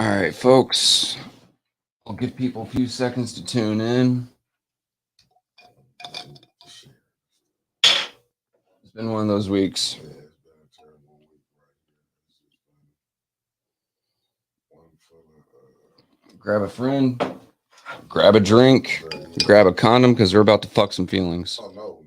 All right, folks. I'll give people a few seconds to tune in. It's been one of those weeks. Yeah, it's been a terrible week right here. It's just been one full of Grab a friend, grab a drink, grab a condom because we're about to fuck some feelings. oh no.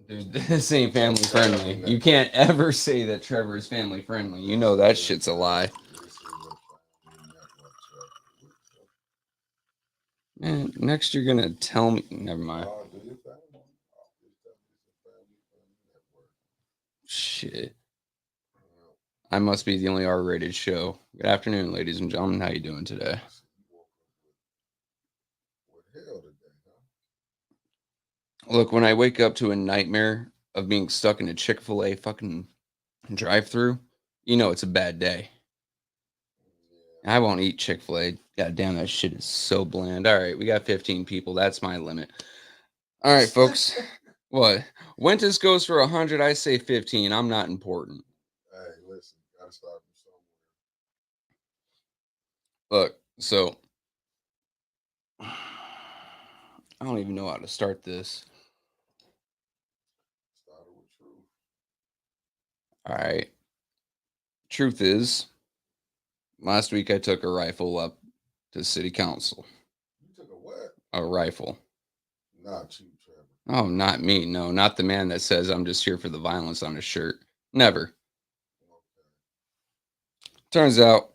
This is Dude, this ain't family friendly. You can't ever say that Trevor is family friendly. You know that shit's a lie. this is a family network chat. Man, next you're gonna tell me. Never mind. Oh, do you family? Oh, this is a family network. Shit. I must be the only R-rated show. Good afternoon, ladies and gentlemen. How you doing today? What hell today, huh? Look, when I wake up to a nightmare of being stuck in a Chick-fil-A fucking drive-through, you know it's a bad day. Yeah. I won't eat Chick-fil-A. God damn, that shit is so bland. All right, we got 15 people. That's my limit. All right, folks. What? Wentus goes for 100. I say 15. I'm not important. Hey, listen, gotta start from somewhere. Look, so I don't even know how to start this. Started with truth. All right. Truth is, last week I took a rifle up to city council. You took a what? A rifle. Not you, Trevor. Oh, not me. No, not the man that says I'm just here for the violence on his shirt. Never. Okay. Turns out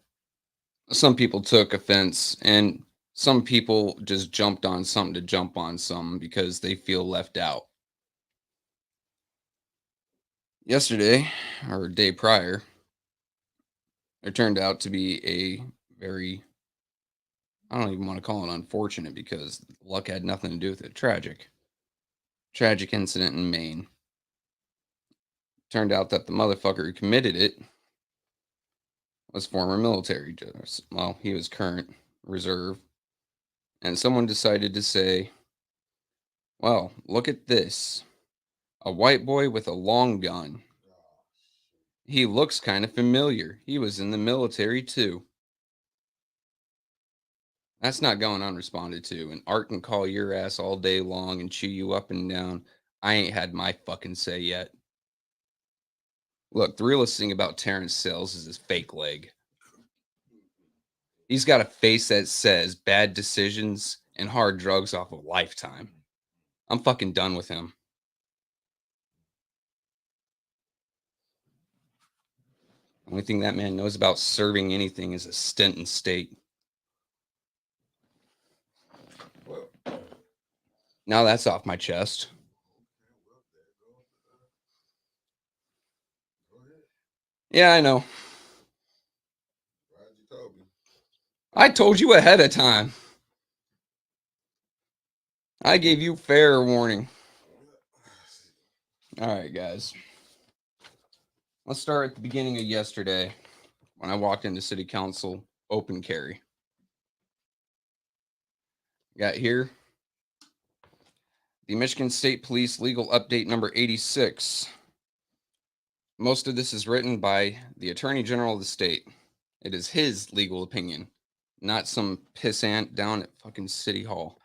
some people took offense and some people just jumped on something to jump on some because they feel left out. Yesterday, or day prior, there turned out to be a very, I don't even want to call it unfortunate because luck had nothing to do with it. Tragic incident in Maine. Turned out that the motherfucker who committed it was former military. Well, he was current reserve. And someone decided to say, well, look at this. A white boy with a long gun. He looks kind of familiar. He was in the military too. That's not going unresponded to. And Art can call your ass all day long and chew you up and down. I ain't had my fucking say yet. Look, the realest thing about Terrence Sales is his fake leg. He's got a face that says bad decisions and hard drugs off a lifetime. I'm fucking done with him. The only thing that man knows about serving anything is a stint in state. Well, Now that's off my chest. well, go ahead. Yeah, I know. Glad you told me. I told you ahead of time. I gave you fair warning. All right, guys. Let's start at the beginning of yesterday when I walked into City Council open carry. Got here the Michigan State Police Legal Update number 86. Most of this is written by the Attorney General of the state. It is his legal opinion, not some pissant down at fucking City Hall.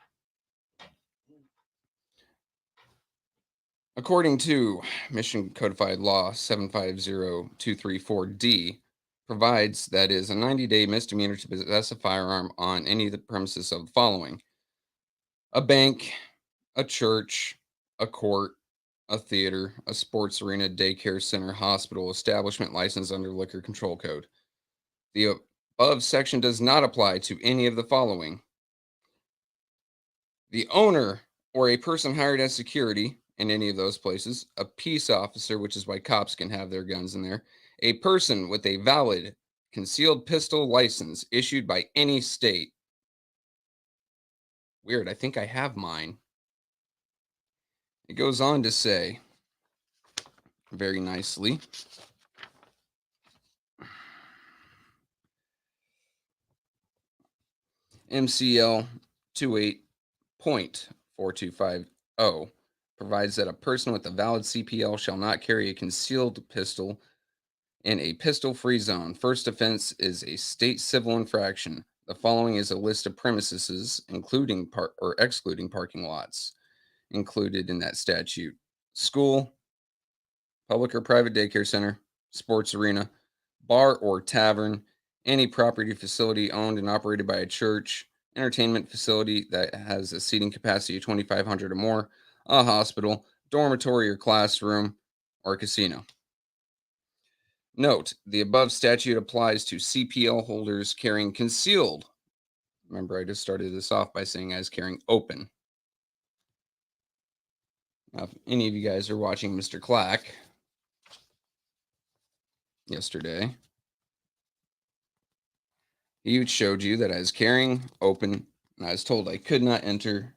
According to Michigan Codified Law 750234D, provides that it is a 90-day misdemeanor to possess a firearm on any of the premises of the following: a bank, a church, a court, a theater, a sports arena, daycare center, hospital, establishment licensed under Liquor Control Code. The above section does not apply to any of the following: the owner or a person hired as security in any of those places, a peace officer, which is why cops can have their guns in there, a person with a valid concealed pistol license issued by any state. Weird, I think I have mine. It goes on to say, very nicely, MCL 28.4250 provides that a person with a valid CPL shall not carry a concealed pistol in a pistol-free zone. First offense is a state civil infraction. The following is a list of premises, including or excluding parking lots, included in that statute: school, public or private daycare center, sports arena, bar or tavern, any property facility owned and operated by a church, entertainment facility that has a seating capacity of 2,500 or more, a hospital, dormitory or classroom, or casino. Note, the above statute applies to CPL holders carrying concealed. Remember, I just started this off by saying I was carrying open. Now, if any of you guys are watching Mr. Clack yesterday, he showed you that I was carrying open, and I was told I could not enter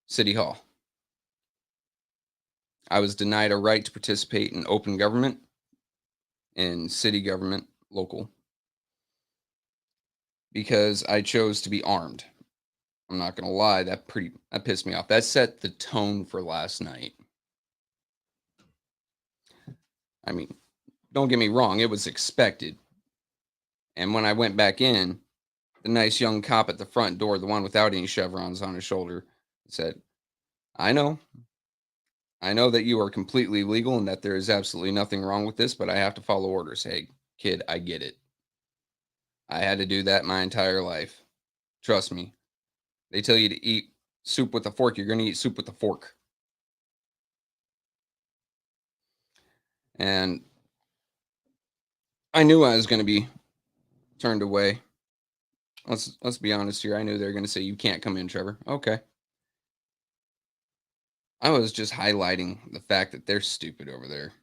City Hall. I was denied a right to participate in open government, in city government, local, because I chose to be armed. I'm not gonna lie, that pissed me off. That set the tone for last night. I mean, don't get me wrong, it was expected. And when I went back in, the nice young cop at the front door, the one without any chevrons on his shoulder, said, I know that you are completely legal and that there is absolutely nothing wrong with this, but I have to follow orders. Hey, kid, I get it. I had to do that my entire life. Trust me. They tell you to eat soup with a fork, you're going to eat soup with a fork. And I knew I was going to be turned away. Let's be honest here. I knew they were going to say, you can't come in, Trevor. Okay. I was just highlighting the fact that they're stupid over there.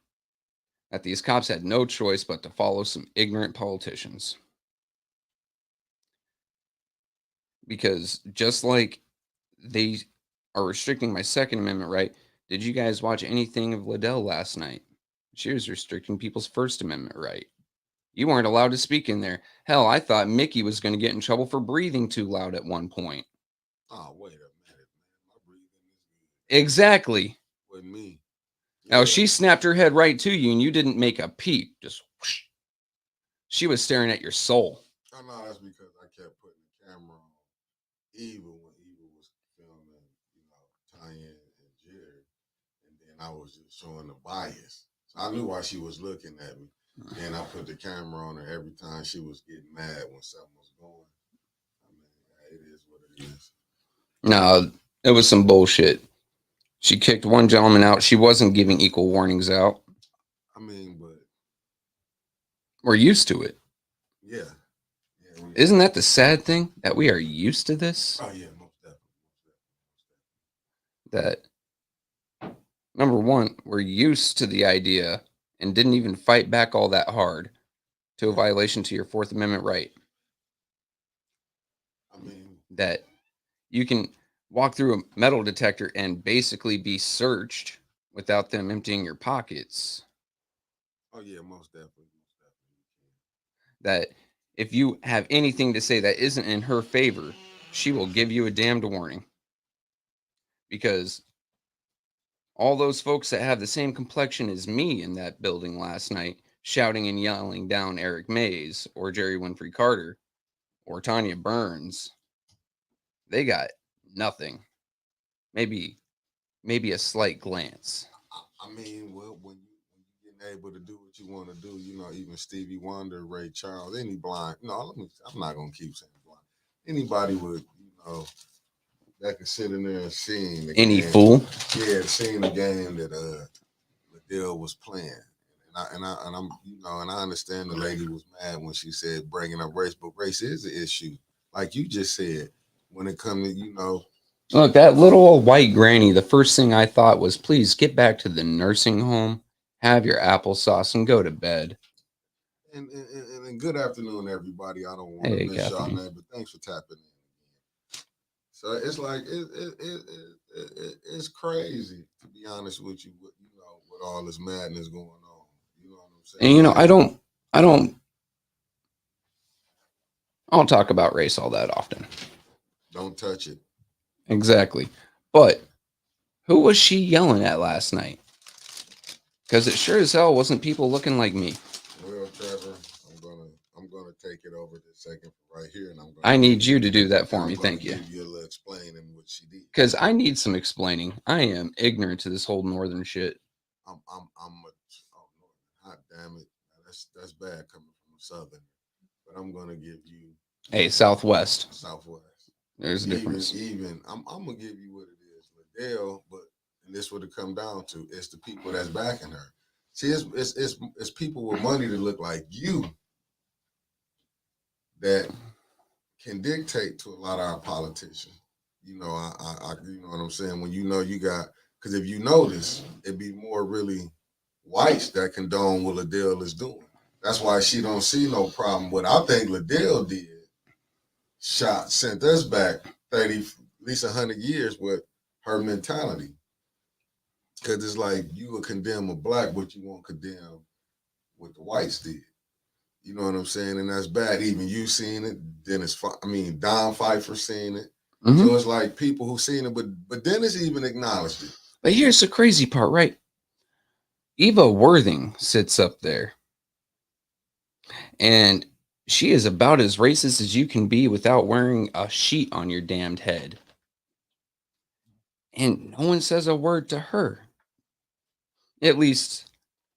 That these cops had no choice but to follow some ignorant politicians. Because just like they are restricting my Second Amendment right, did you guys watch anything of Liddell last night? She was restricting people's First Amendment right. You weren't allowed to speak in there. Hell, I thought Mickey was going to get in trouble for breathing too loud at one point. Oh, wait a minute, man. My breathing is good. Exactly. With me. Yeah. Now, she snapped her head right to you, and you didn't make a peep. Just whoosh. She was staring at your soul. I know that's because I kept putting the camera on Eva when Eva was filming, Tanya and Jerry. And then I was just showing the bias. So I knew why she was looking at me. And I put the camera on her every time she was getting mad when something was going. I mean, it is what it is. No, it was some bullshit. She kicked one gentleman out. She wasn't giving equal warnings out. I mean, but we're used to it. Yeah. Isn't that the sad thing? That we are used to this? Oh, yeah, most definitely. That, number one, we're used to the idea and didn't even fight back all that hard to a violation to your Fourth Amendment right. I mean, that you can walk through a metal detector and basically be searched without them emptying your pockets. Oh, yeah, most definitely. That if you have anything to say that isn't in her favor, she will give you a damned warning. Because all those folks that have the same complexion as me in that building last night, shouting and yelling down Eric Mays or Jerry Winfrey Carter or Tanya Burns, they got nothing. Maybe a slight glance. I mean, well, when you're getting able to do what you want to do, even Stevie Wonder, Ray Charles, any blind, I'm not going to keep saying blind. Anybody would, that can sit in there and sing. Any fool? Yeah, seeing the game that Liddell was playing. And I understand the lady was mad when she said bringing up race, but race is an issue. Like you just said, when it comes to, Look, that little old white granny, the first thing I thought was, please get back to the nursing home, have your applesauce, and go to bed. And good afternoon, everybody. I don't want to miss y'all name, but thanks for tapping in. So it's like it's crazy, to be honest with you, with all this madness going on. You know what I'm saying? And I don't talk about race all that often. Don't touch it. Exactly. But Who was she yelling at last night? Because it sure as hell wasn't people looking like me. Well, Trevor, I'm gonna take it over this second right here, and I need you to do that for me. I'm gonna Thank you. give you a little explaining what she did. Because I need some explaining. I am ignorant to this whole northern shit. Oh, hot damn it, that's bad coming from a southern, but I'm gonna give you Hey, Southwest. Southwest. There's a difference. Even I'm gonna give you what it is, Liddell, but and this would have come down to it's the people that's backing her. See, it's people with money that look like you that can dictate to a lot of our politicians. You know, you know what I'm saying. When you know you got, because if you notice, it'd be more really whites that condone what Liddell is doing. That's why she don't see no problem. What I think Liddell did, sent us back 30, at least 100 years with her mentality. Because it's like you would condemn a black, but you won't condemn what the whites did. You know what I'm saying? And that's bad. Even you seen it. Dennis, Don Pfeiffer seen it. Mm-hmm. So it's like people who seen it, but Dennis even acknowledged it. But here's the crazy part, right? Eva Worthing sits up there, and she is about as racist as you can be without wearing a sheet on your damned head. And no one says a word to her. At least,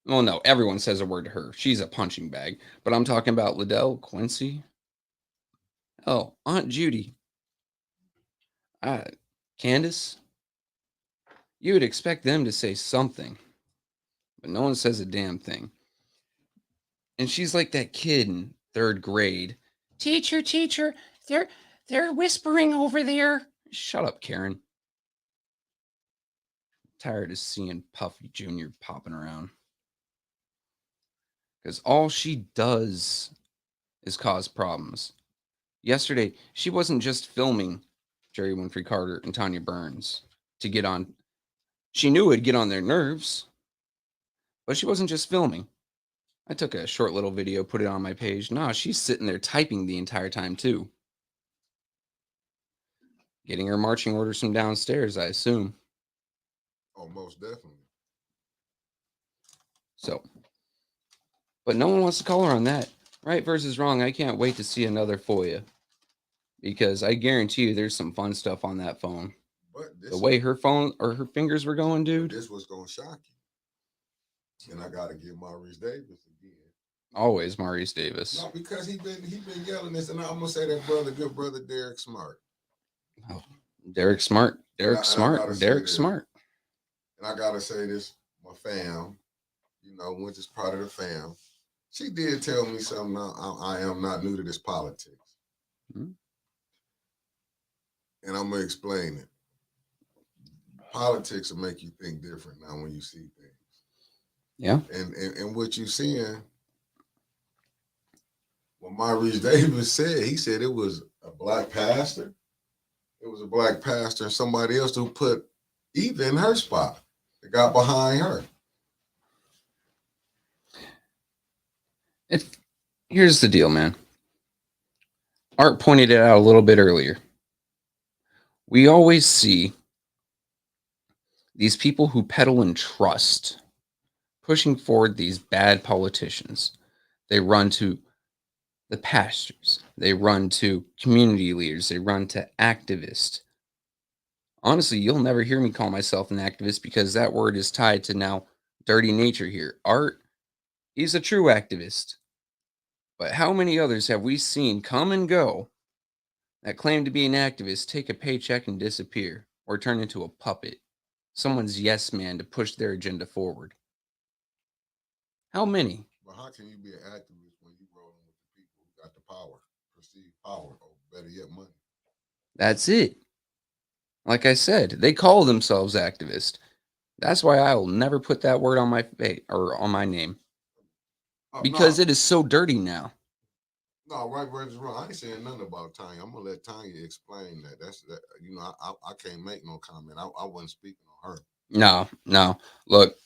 well, no, everyone says a word to her. She's a punching bag. But I'm talking about Liddell, Quincy. Oh, Aunt Judy. Candace. You would expect them to say something. But no one says a damn thing. And she's like that kid in 3rd grade. Teacher, they're whispering over there. Shut up, Karen. Tired of seeing Puffy Jr. popping around. Because all she does is cause problems. Yesterday, she wasn't just filming Jerry Winfrey Carter and Tanya Burns to get on. She knew it'd get on their nerves. But she wasn't just filming. I took a short little video, put it on my page. Nah, she's sitting there typing the entire time, too. Getting her marching orders from downstairs, I assume. Oh, most definitely. So, but no one wants to call her on that. Right versus wrong, I can't wait to see another FOIA. Because I guarantee you there's some fun stuff on that phone. But the way her phone or her fingers were going, dude. This was going to shock you. And I got to give Maurice Davis again. Always Maurice Davis. No, because he been yelling this, and I'm gonna say that good brother Derek Smart. Oh, Derek Smart. Derek Smart. And I gotta say this, my fam, you know, which is part of the fam. She did tell me something. I am not new to this politics. Mm-hmm. And I'm gonna explain it. Politics will make you think different now when you see things. Yeah. And what you seeing. What Maurice Davis said, he said it was a black pastor. It was a black pastor and somebody else who put Eva in her spot. That got behind her. Here's the deal, man. Art pointed it out a little bit earlier. We always see these people who peddle in trust pushing forward these bad politicians. They run to the pastors, they run to community leaders, they run to activists. Honestly, you'll never hear me call myself an activist because that word is tied to now dirty nature here. Art, he's a true activist. But how many others have we seen come and go that claim to be an activist, take a paycheck and disappear, or turn into a puppet, someone's yes man to push their agenda forward? How many? But how can you be an activist when you rolling with the people who got the power, perceived power, or better yet, money? That's it. Like I said, they call themselves activists. That's why I will never put that word on my face or on my name. Because it is so dirty now. No, right versus wrong. I ain't saying nothing about Tanya. I'm gonna let Tanya explain that. That's that. You know, I can't make no comment. I wasn't speaking on her. No. Look,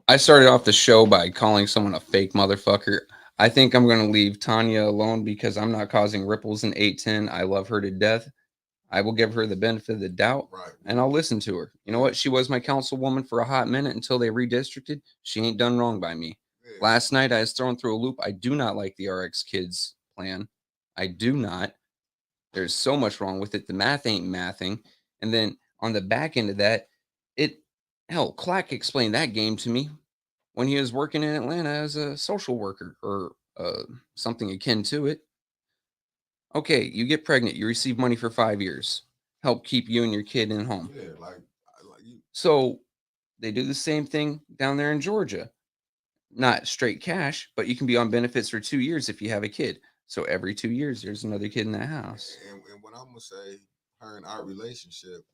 I started off the show by calling someone a fake motherfucker. I think I'm gonna leave Tanya alone because I'm not causing ripples in 810. I love her to death. I will give her the benefit of the doubt, Right. and I'll listen to her. You know what? She was my councilwoman for a hot minute until they redistricted. She ain't done wrong by me. Yeah. Last night I was thrown through a loop. I do not like the RX Kids plan. I do not. There's so much wrong with it. The math ain't mathing. And then on the back end of that, it hell, Clack explained that game to me when he was working in Atlanta as a social worker or something akin to it. Okay, you get pregnant, you receive money for 5 years, help keep you and your kid in home. Yeah, like you. So they do the same thing down there in Georgia. Not straight cash, but you can be on benefits for 2 years if you have a kid. So every 2 years, there's another kid in the house. And what I'm gonna say, her and our relationship,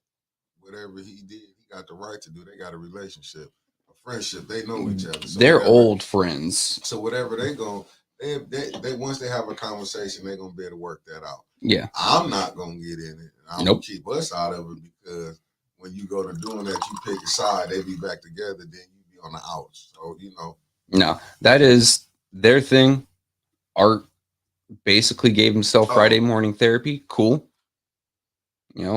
whatever he did, he got the right to do. They got a relationship, a friendship. They know each other. So They're whatever, old friends. So whatever they go, they once they have a conversation, they're gonna be able to work that out. Yeah. I'm not gonna get in it. I'm gonna keep us out of it because when you go to doing that, you pick a side. They be back together, then you be on the outs. So No, that is their thing. Art basically gave himself Friday morning therapy. Cool.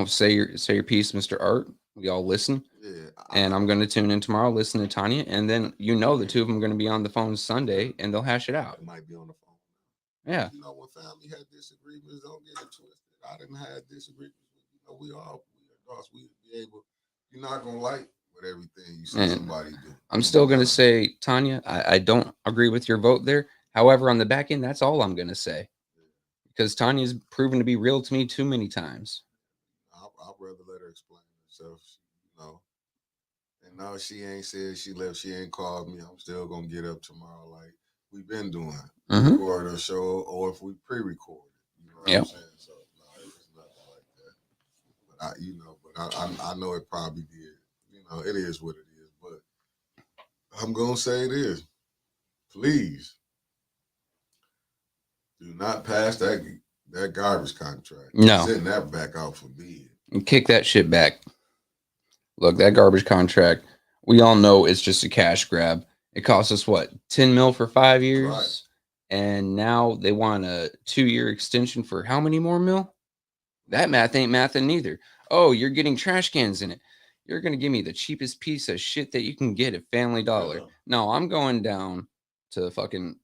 Say your piece, Mr. Art. We all listen. Yeah. And I'm going to tune in tomorrow, listen to Tanya, and then the two of them are going to be on the phone Sunday, and they'll hash it out. It might be on the phone. Yeah. When family had disagreements, don't get it twisted. I didn't have disagreements. We adults. We be able. You're not gonna like with everything you see somebody do. I'm still going to say, Tanya, I don't agree with your vote there. However, on the back end, that's all I'm going to say. Because Tanya's proven to be real to me too many times. I'd rather let her explain herself, And no, she ain't said she left. She ain't called me. I'm still gonna get up tomorrow, like we've been doing. Record a show, or if we pre-record it. You know what I'm saying? So no, it's nothing like that. But I know it probably did. It is what it is. But I'm gonna say this: please do not pass that garbage contract. No, Send that back out for bid. And kick that shit back. Look, that garbage contract, we all know it's just a cash grab. It cost us what, 10 mil for 5 years? Right. And now they want a 2-year extension for how many more mil? That math ain't mathing neither. Oh, you're getting trash cans in it. You're going to give me the cheapest piece of shit that you can get at Family Dollar. Yeah. No, I'm going down to fucking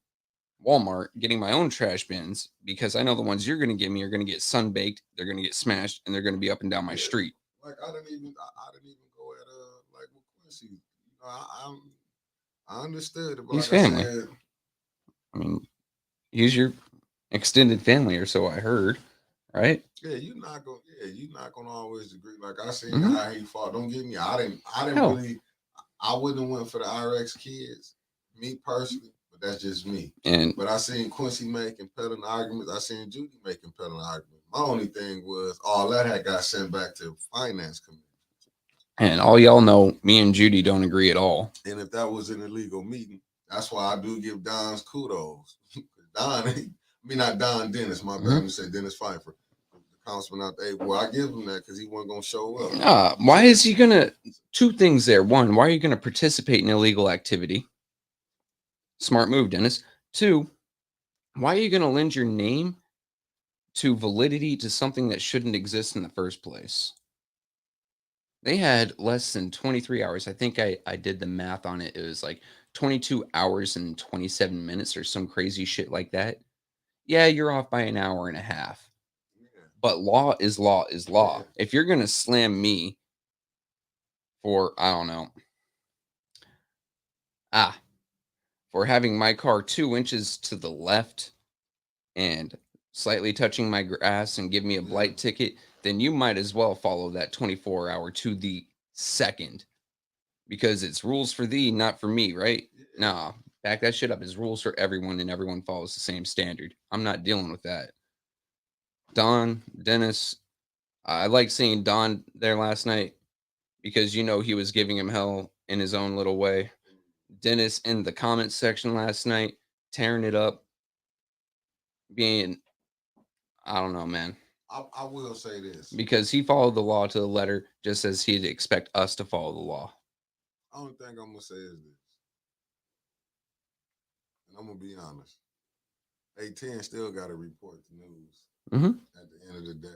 Walmart getting my own trash bins because I know the ones you're going to give me are going to get sun baked, they're going to get smashed, and they're going to be up and down my street. Like I didn't even go at like with Quincy. I understood it, but he's like family. I said, I mean, he's your extended family, or so I heard, right? Yeah, you're not gonna always agree. Like I seen how he fought. Don't get me. I didn't really. I wouldn't have went for the RX Kids, me personally, but that's just me. But I seen Quincy make compelling arguments. I seen Judy make compelling arguments. My only thing was all that had got sent back to finance committee. And all y'all know, me and Judy don't agree at all. And if that was an illegal meeting, that's why I do give Don's kudos. Not Don Dennis. My bad. I'm say Dennis Pfeiffer. Councilman out there. Well, I give him that because he wasn't gonna show up. Why is he gonna? Two things there. One, why are you gonna participate in illegal activity? Smart move, Dennis. Two, why are you gonna lend your name to validity to something that shouldn't exist in the first place? They had less than 23 hours. I think I did the math on it. It was like 22 hours and 27 minutes or some crazy shit like that. Yeah, you're off by an hour and a half. But law is law is law. Yeah. If you're going to slam me for, I don't know, for having my car 2 inches to the left and slightly touching my grass and give me a blight ticket, then you might as well follow that 24-hour to the second because it's rules for thee, not for me, right? Nah, back that shit up. It's rules for everyone and everyone follows the same standard. I'm not dealing with that. Don, Dennis, I like seeing Don there last night because he was giving him hell in his own little way. Dennis in the comments section last night, tearing it up, being, I don't know, man. I will say this. Because he followed the law to the letter, just as he'd expect us to follow the law. Only thing I'm going to say is this. And I'm going to be honest. A10 still got to report the news at the end of the day.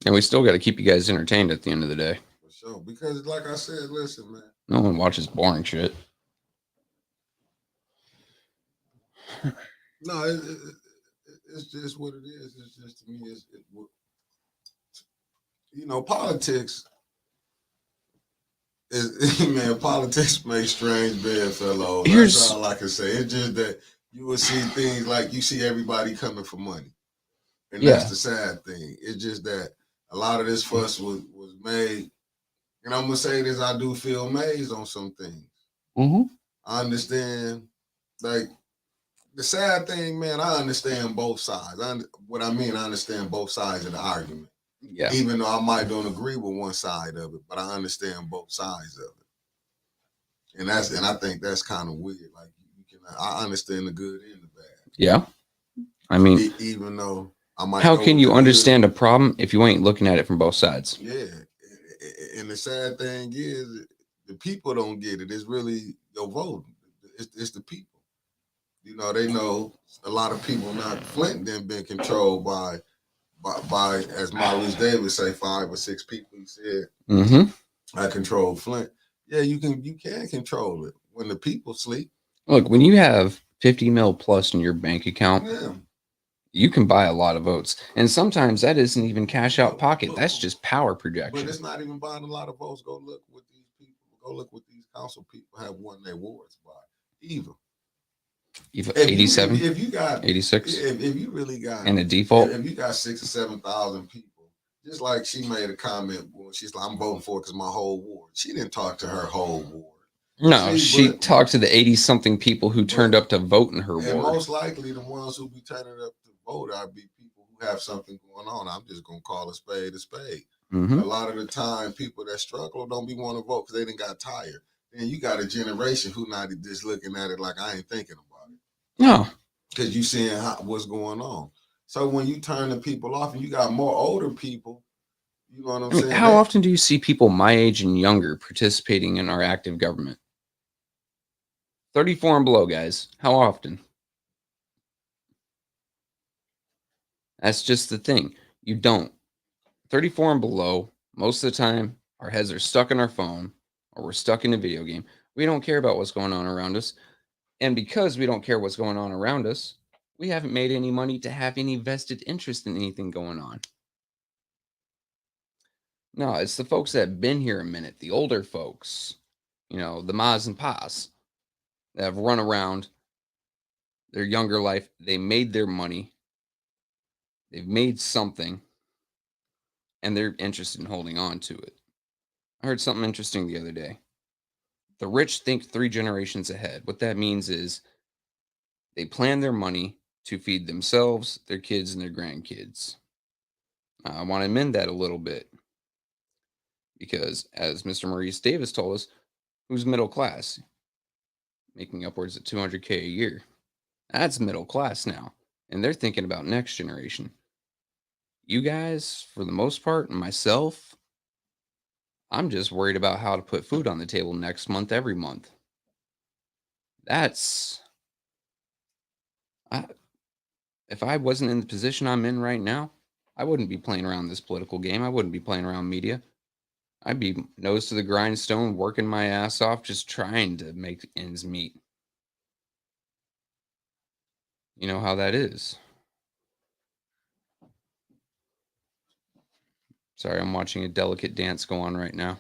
And we still got to keep you guys entertained at the end of the day. For sure. Because, like I said, listen, man. No one watches boring shit. No, it's just what it is. It's just to me, politics is man. Politics makes strange bedfellows. That's all I can say. It's just that you will see things like you see everybody coming for money, and that's the sad thing. It's just that a lot of this fuss was made, and I'm gonna say this: I do feel amazed on some things. Mm-hmm. I understand, like. The sad thing, man, I understand both sides. I understand both sides of the argument. Yeah. Even though I might don't agree with one side of it, but I understand both sides of it. And I think that's kind of weird. Like I understand the good and the bad. Yeah. I mean, even though I might. How can you understand a problem if you ain't looking at it from both sides? Yeah. And the sad thing is, the people don't get it. It's really your vote. It's the people. They know a lot of people. Not Flint then been controlled by as Maurice Davis say, 5 or 6 people. He said, I control Flint. Yeah, you can control it when the people sleep. Look, when you have 50 mil plus in your bank account, you can buy a lot of votes, and sometimes that isn't even cash out pocket. That's just power projection. But it's not even buying a lot of votes. Go look what these people. Go look what these council people have won their awards by. Even 87, if you got 86, if you really got and a default, if you got 6 or 7,000 people, just like she made a comment when she's like, I'm voting for it because my whole ward. She didn't talk to her whole ward. No, she talked to the 80-something people who turned up to vote in her ward. And most likely the ones who be turning up to vote are be people who have something going on. I'm just gonna call a spade a spade. A lot of the time, people that struggle don't be want to vote because they didn't got tired. Then you got a generation who not just looking at it like I ain't thinking about it. No, because you seeing what's going on. So when you turn the people off and you got more older people, you know what I'm saying? How often do you see people my age and younger participating in our active government? 34 and below, guys. How often? That's just the thing. You don't. 34 and below, most of the time, our heads are stuck in our phone or we're stuck in a video game. We don't care about what's going on around us. And because we don't care what's going on around us, we haven't made any money to have any vested interest in anything going on. No, it's the folks that have been here a minute, the older folks, the mas and pas that have run around their younger life. They made their money. They've made something, and they're interested in holding on to it. I heard something interesting the other day. The rich think 3 generations ahead. What that means is they plan their money to feed themselves, their kids, and their grandkids. I want to amend that a little bit because, as Mr. Maurice Davis told us, who's middle class? Making upwards of $200K a year. That's middle class now. And they're thinking about next generation. You guys, for the most part, and myself, I'm just worried about how to put food on the table next month, every month. If I wasn't in the position I'm in right now, I wouldn't be playing around this political game. I wouldn't be playing around media. I'd be nose to the grindstone, working my ass off, just trying to make ends meet. You know how that is. Sorry, I'm watching a delicate dance go on right now.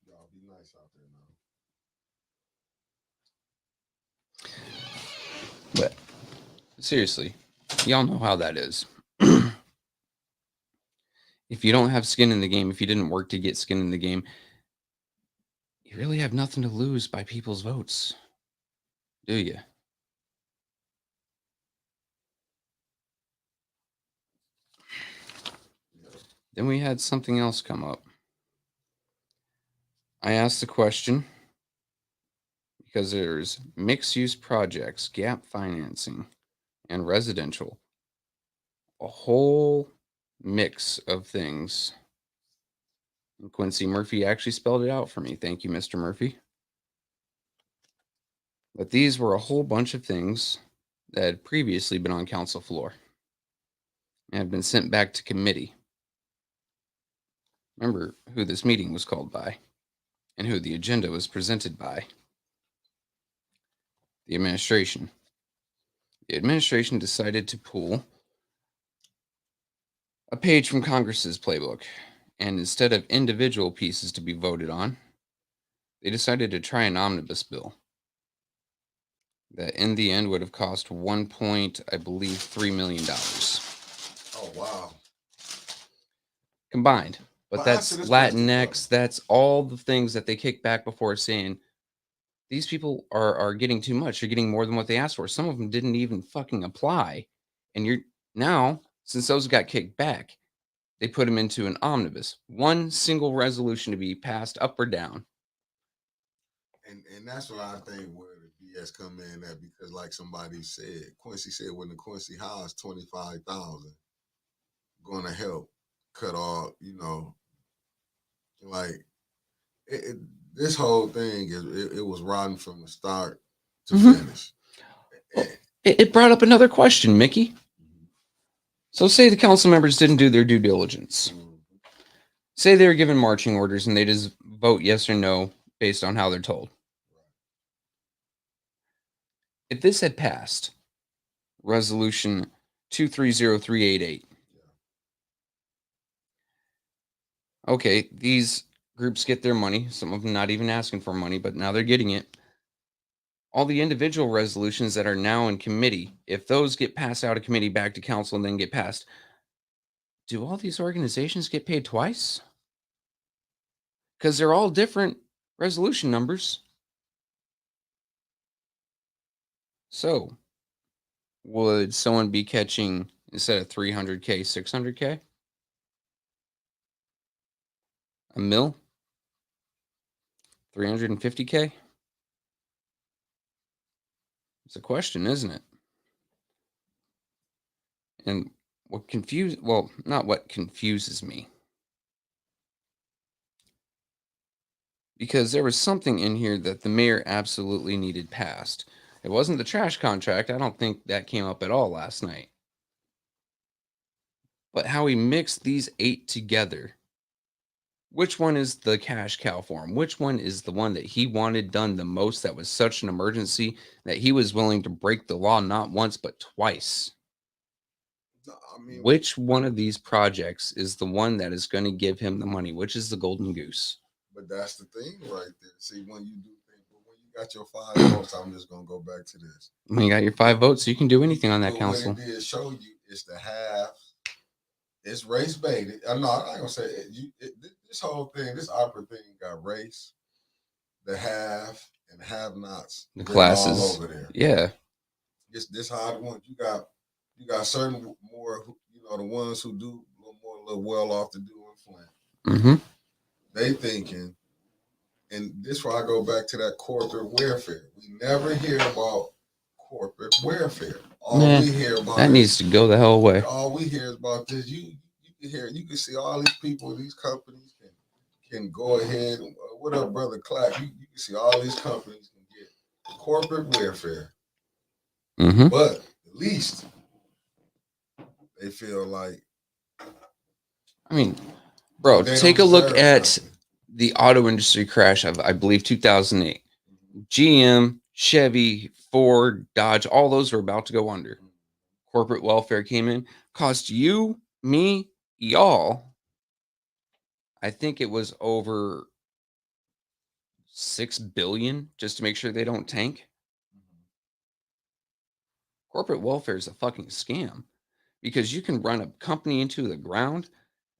Y'all be nice out there now. But seriously, y'all know how that is. If you don't have skin in the game, if you didn't work to get skin in the game, you really have nothing to lose by people's votes, do you? Then we had something else come up. I asked the question because there's mixed-use projects, gap financing, and residential. A whole mix of things. And Quincy Murphy actually spelled it out for me. Thank you, Mr. Murphy. But these were a whole bunch of things that had previously been on council floor and had been sent back to committee. Remember who this meeting was called by and who the agenda was presented by. The administration. The administration decided to pull a page from Congress's playbook, and instead of individual pieces to be voted on, they decided to try an omnibus bill that in the end would have cost $3 million. Oh wow. Combined. But But that's answer this question for Latinx, that's all the things that they kick back before saying these people are getting too much. You're getting more than what they asked for. Some of them didn't even fucking apply. And you're now, since those got kicked back, they put them into an omnibus. One single resolution to be passed up or down. And that's what I think where the BS come in at, because like somebody said, Quincy said when the Quincy House 25,000 gonna help cut off, like this whole thing it was rotten from the start to finish. It brought up another question, Mickey. So say the council members didn't do their due diligence. Say they were given marching orders and they just vote yes or no based on how they're told. If this had passed, resolution 230388. Okay, these groups get their money, some of them not even asking for money, but now they're getting it. All the individual resolutions that are now in committee, if those get passed out of committee back to council and then get passed, do all these organizations get paid twice? Because they're all different resolution numbers. So, would someone be catching, instead of 300K, 600K? A mil? 350K? It's a question, isn't it? And not what confuses me. Because there was something in here that the mayor absolutely needed passed. It wasn't the trash contract. I don't think that came up at all last night. But how he mixed these 8 together. Which one is the cash cow for him? Which one is the one that he wanted done the most, that was such an emergency that he was willing to break the law not once but twice? Which one of these projects is the one that is going to give him the money? Which is the golden goose? But that's the thing right there. See, when you do things, when you got your 5 votes, I'm just gonna go back to this. When you got your 5 votes, you can do anything on that council. What it did show you is to have it's race baited. I'm not gonna say this whole thing, this Arpa thing got race, the have and have nots, the classes all over there. Yeah, this how it went. You got certain more, the ones who do a little well off to do in Flint. They thinking, and this is why I go back to that corporate welfare. We never hear about corporate welfare. We hear about that needs to go the hell away. All we hear is about this. You can see all these people, these companies can go ahead. What up, brother Clack? You can see all these companies can get corporate welfare, but at least they feel like. I mean, bro, take a look at the auto industry crash of, I believe, 2008. GM, Chevy, Ford, Dodge, all those were about to go under. Corporate welfare came in, cost you, me, y'all, I think it was over $6 billion just to make sure they don't tank. Corporate welfare is a fucking scam, because you can run a company into the ground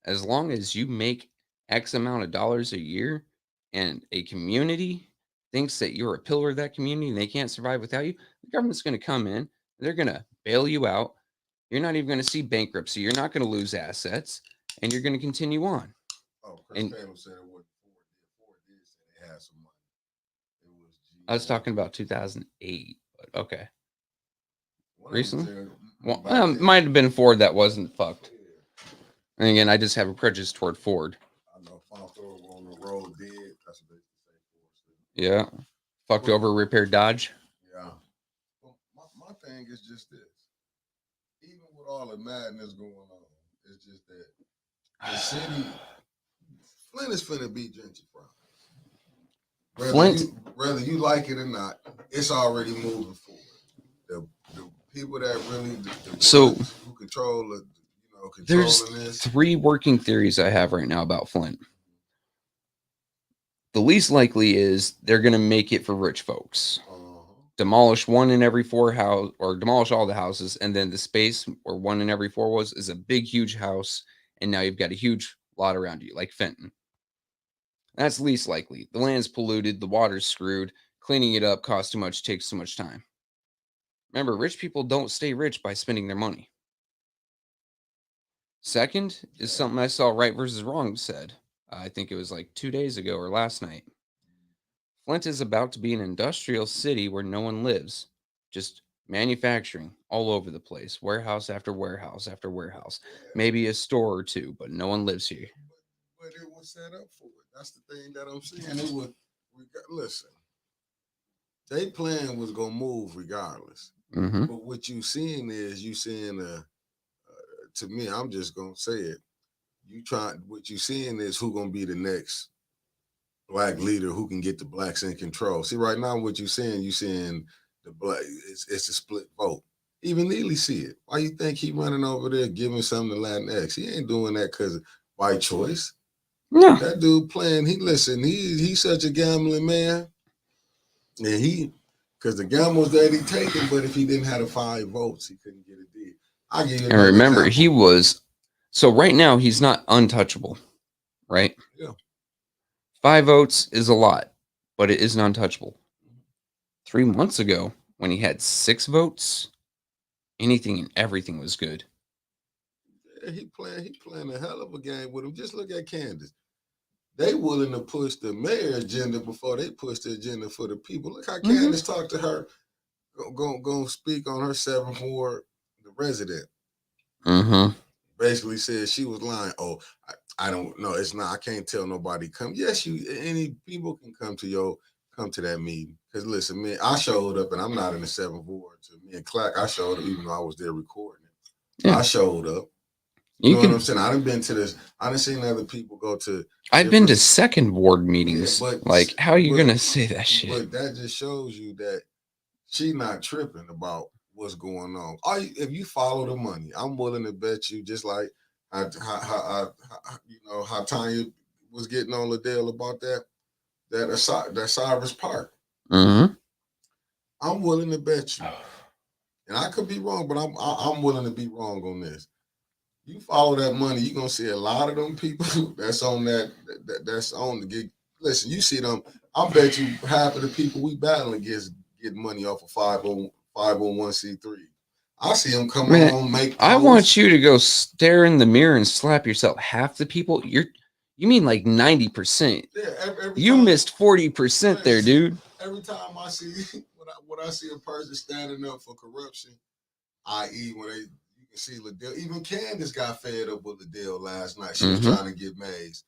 as long as you make X amount of dollars a year and a community thinks that you're a pillar of that community and they can't survive without you. The government's going to come in, they're going to bail you out. You're not even going to see bankruptcy. You're not going to lose assets, and you're going to continue on. Oh, Chris Taylor said what Ford did say they had some money. I was talking about 2008, but okay. Recently? Well, might have been Ford that wasn't fucked. And again, I just have a prejudice toward Ford. I know Fonto on the road did. That's what they say. Yeah. Fucked over repaired Dodge. thing is just this. Even with all the madness going on, it's just that the city, Flint is finna be gentrified. Flint, Whether you like it or not, it's already moving forward. The people that really the so ones who control the there's controlling this. 3 working theories I have right now about Flint. The least likely is they're going to make it for rich folks. Demolish 1 in every 4 house, or demolish all the houses, and then the space where 1 in every 4 was is a big, huge house, and now you've got a huge lot around you, like Fenton. That's least likely. The land's polluted, the water's screwed, cleaning it up costs too much, takes too much time. Remember, rich people don't stay rich by spending their money. Second is something I saw Right versus Wrong said. I think it was like 2 days ago or last night. Flint is about to be an industrial city where no one lives, just manufacturing all over the place, warehouse after warehouse after warehouse, maybe a store or 2, but no one lives here. But it was set up for it. That's the thing that I'm saying. It was. Listen, they plan was gonna move regardless. Mm-hmm. But what you seeing is to me, I'm just gonna say it. What you seeing is who gonna be the next black leader who can get the blacks in control. See, right now, what you seeing the black. It's a split vote. Even Neely see it. Why you think he running over there giving something to Latinx? He ain't doing that because by choice. No. That dude playing. He's such a gambling man, and because the gambles that he taking, but if he didn't have the 5 votes, he couldn't get a deal. I give you. And remember, example. he was. So right now, he's not untouchable, right? Yeah. 5 votes is a lot, but it isn't untouchable. 3 months ago, when he had 6 votes, anything and everything was good. Yeah, he playing a hell of a game with him. Just look at Candace. They willing to push the mayor agenda before they push the agenda for the people. Look how Candace talked to her. Going to speak on her 7th ward, the resident. Mm-hmm. Basically said she was lying. Oh, I don't know. It's not. I can't tell nobody come. Yes, any people can come to that meeting. Because listen, man, I showed up and I'm not in the 7th ward. To me and Clack, I showed up even though I was there recording it. Yeah. I showed up. You know what I'm saying? I done been to this. I done seen other people go to. I've been to 2nd ward meetings. Yeah, but how are you gonna say that shit? But that just shows you that she not tripping about what's going on. If you follow the money, I'm willing to bet you, just like how Tanya was getting on Liddell about that Cyrus Park. Mm-hmm. I'm willing to bet you, and I could be wrong, but I'm willing to be wrong on this. You follow that money, you're gonna see a lot of them people that's on that's on the gig. Listen, you see them. I bet you half of the people we battling against get money off of 501c3. I see them come on make. I want you to go stare in the mirror and slap yourself. Half the people you mean like 90%. Yeah, every you time, missed 40% there, dude. Every time I see when I see a person standing up for corruption, i.e. when you can see Liddell, even Candace got fed up with Liddell last night. She was trying to get Mays,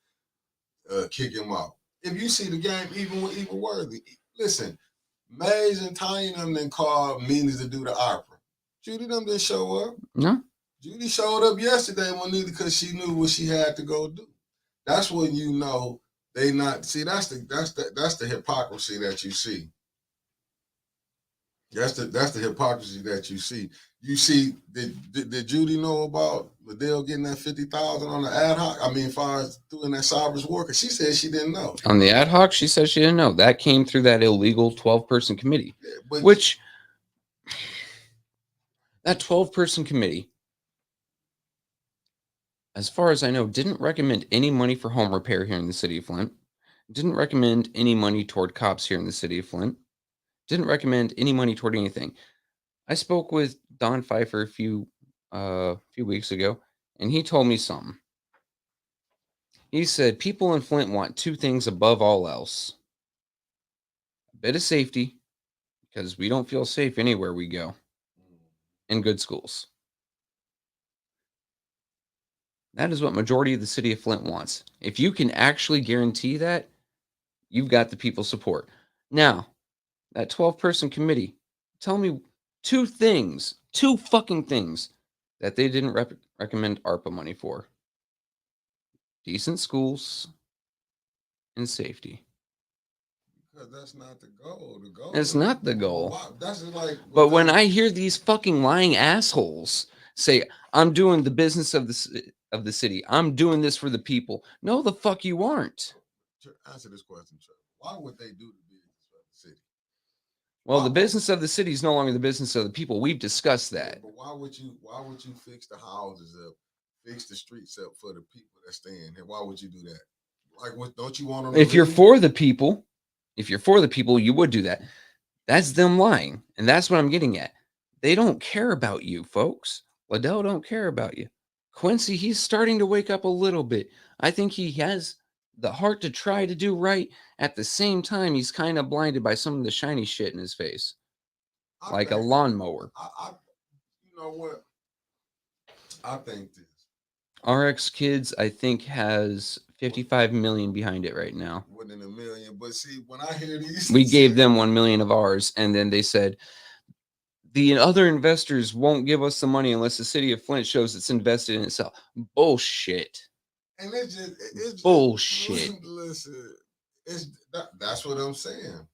kick him out. If you see the game, even with Evil Worthy, listen, Mays and Tanya them then called meetings to do the Arpa. Judy them didn't show up. No. Judy showed up yesterday because she knew what she had to go do. That's when you know they not see. That's the hypocrisy that you see. That's the hypocrisy that you see. You see, did Judy know about Liddell getting that 50,000 on the ad hoc? I mean, as far as doing that Cyrus work, she said she didn't know. On the ad hoc, she said she didn't know. That came through that illegal 12-person committee. Yeah, which that 12-person committee, as far as I know, didn't recommend any money for home repair here in the city of Flint. Didn't recommend any money toward cops here in the city of Flint. Didn't recommend any money toward anything. I spoke with Don Pfeiffer a few weeks ago, and he told me something. He said people in Flint want 2 things above all else. A bit of safety, because we don't feel safe anywhere we go, and good schools. That is what majority of the city of Flint wants. If you can actually guarantee that, you've got the people's support. Now, that 12-person committee, tell me Two fucking things that they didn't recommend ARPA money for: decent schools and safety. Because that's not the goal. The goal It's is not the but goal. why, that's just like. But when I hear these fucking lying assholes say, "I'm doing the business of the city. I'm doing this for the people." No, the fuck you aren't. Answer this question, Trevor. Why would they do the business for the city? Well, the business of the city is no longer the business of the people. We've discussed that. Yeah, but why would you fix the houses up, fix the streets up for the people that stay in here? Why would you do that? Like, what? Don't you want them? If you're for the people, you would do that. That's them lying, and that's what I'm getting at. They don't care about you, folks. Liddell don't care about you. Quincy, he's starting to wake up a little bit. I think he has the heart to try to do right. At the same time, he's kind of blinded by some of the shiny shit in his face, like a lawnmower. You know what? I think this. RX Kids, I think, has 55 million behind it right now. Within a million, but see, when I hear these, we gave them 1 million of ours, and then they said the other investors won't give us the money unless the city of Flint shows it's invested in itself. Bullshit. And it's bullshit. Listen, that's what I'm saying.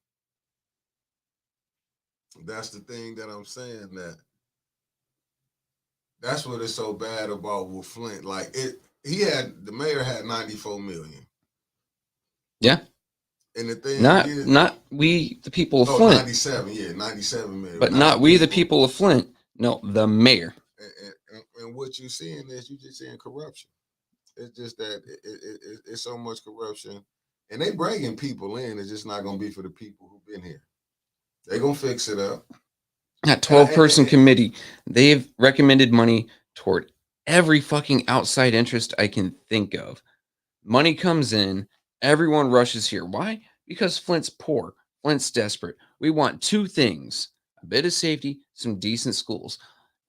That's the thing that I'm saying. That's what is so bad about with Flint. Like the mayor had 94 million. Yeah. And the thing not we the people of Flint. 97 million. But not we the people of Flint. No, the mayor. And what you're seeing is you're just seeing corruption. It's just that it's so much corruption, and they bringing people in. It's just not going to be for the people who've been here. They're going to fix it up. That 12-person committee, they've recommended money toward every fucking outside interest I can think of. Money comes in, everyone rushes here. Why? Because Flint's poor. Flint's desperate. We want two things: a bit of safety, some decent schools.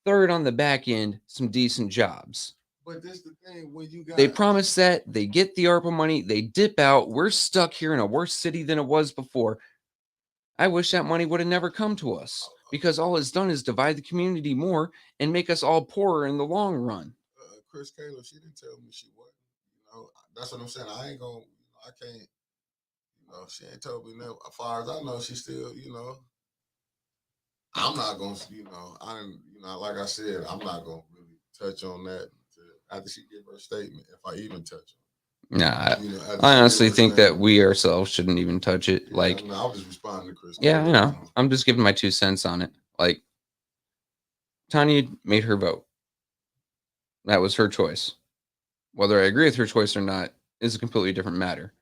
Third, on the back end, some decent jobs. But this the thing, when you got... They promise that, they get the ARPA money, they dip out. We're stuck here in a worse city than it was before. I wish that money would have never come to us, because all it's done is divide the community more and make us all poorer in the long run. Chris Taylor, she didn't tell me she wasn't. That's what I'm saying. I ain't gonna, I can't, she ain't told me no. As far as I know, she still, I'm not gonna, like I said, I'm not gonna really touch on that after she give her statement, if I even touch on it. Nah, I honestly think that we ourselves shouldn't even touch it. Yeah, like, I was just responding to Chris. Yeah, I know. I'm just giving my 2 cents on it. Like, Tanya made her vote. That was her choice. Whether I agree with her choice or not is a completely different matter.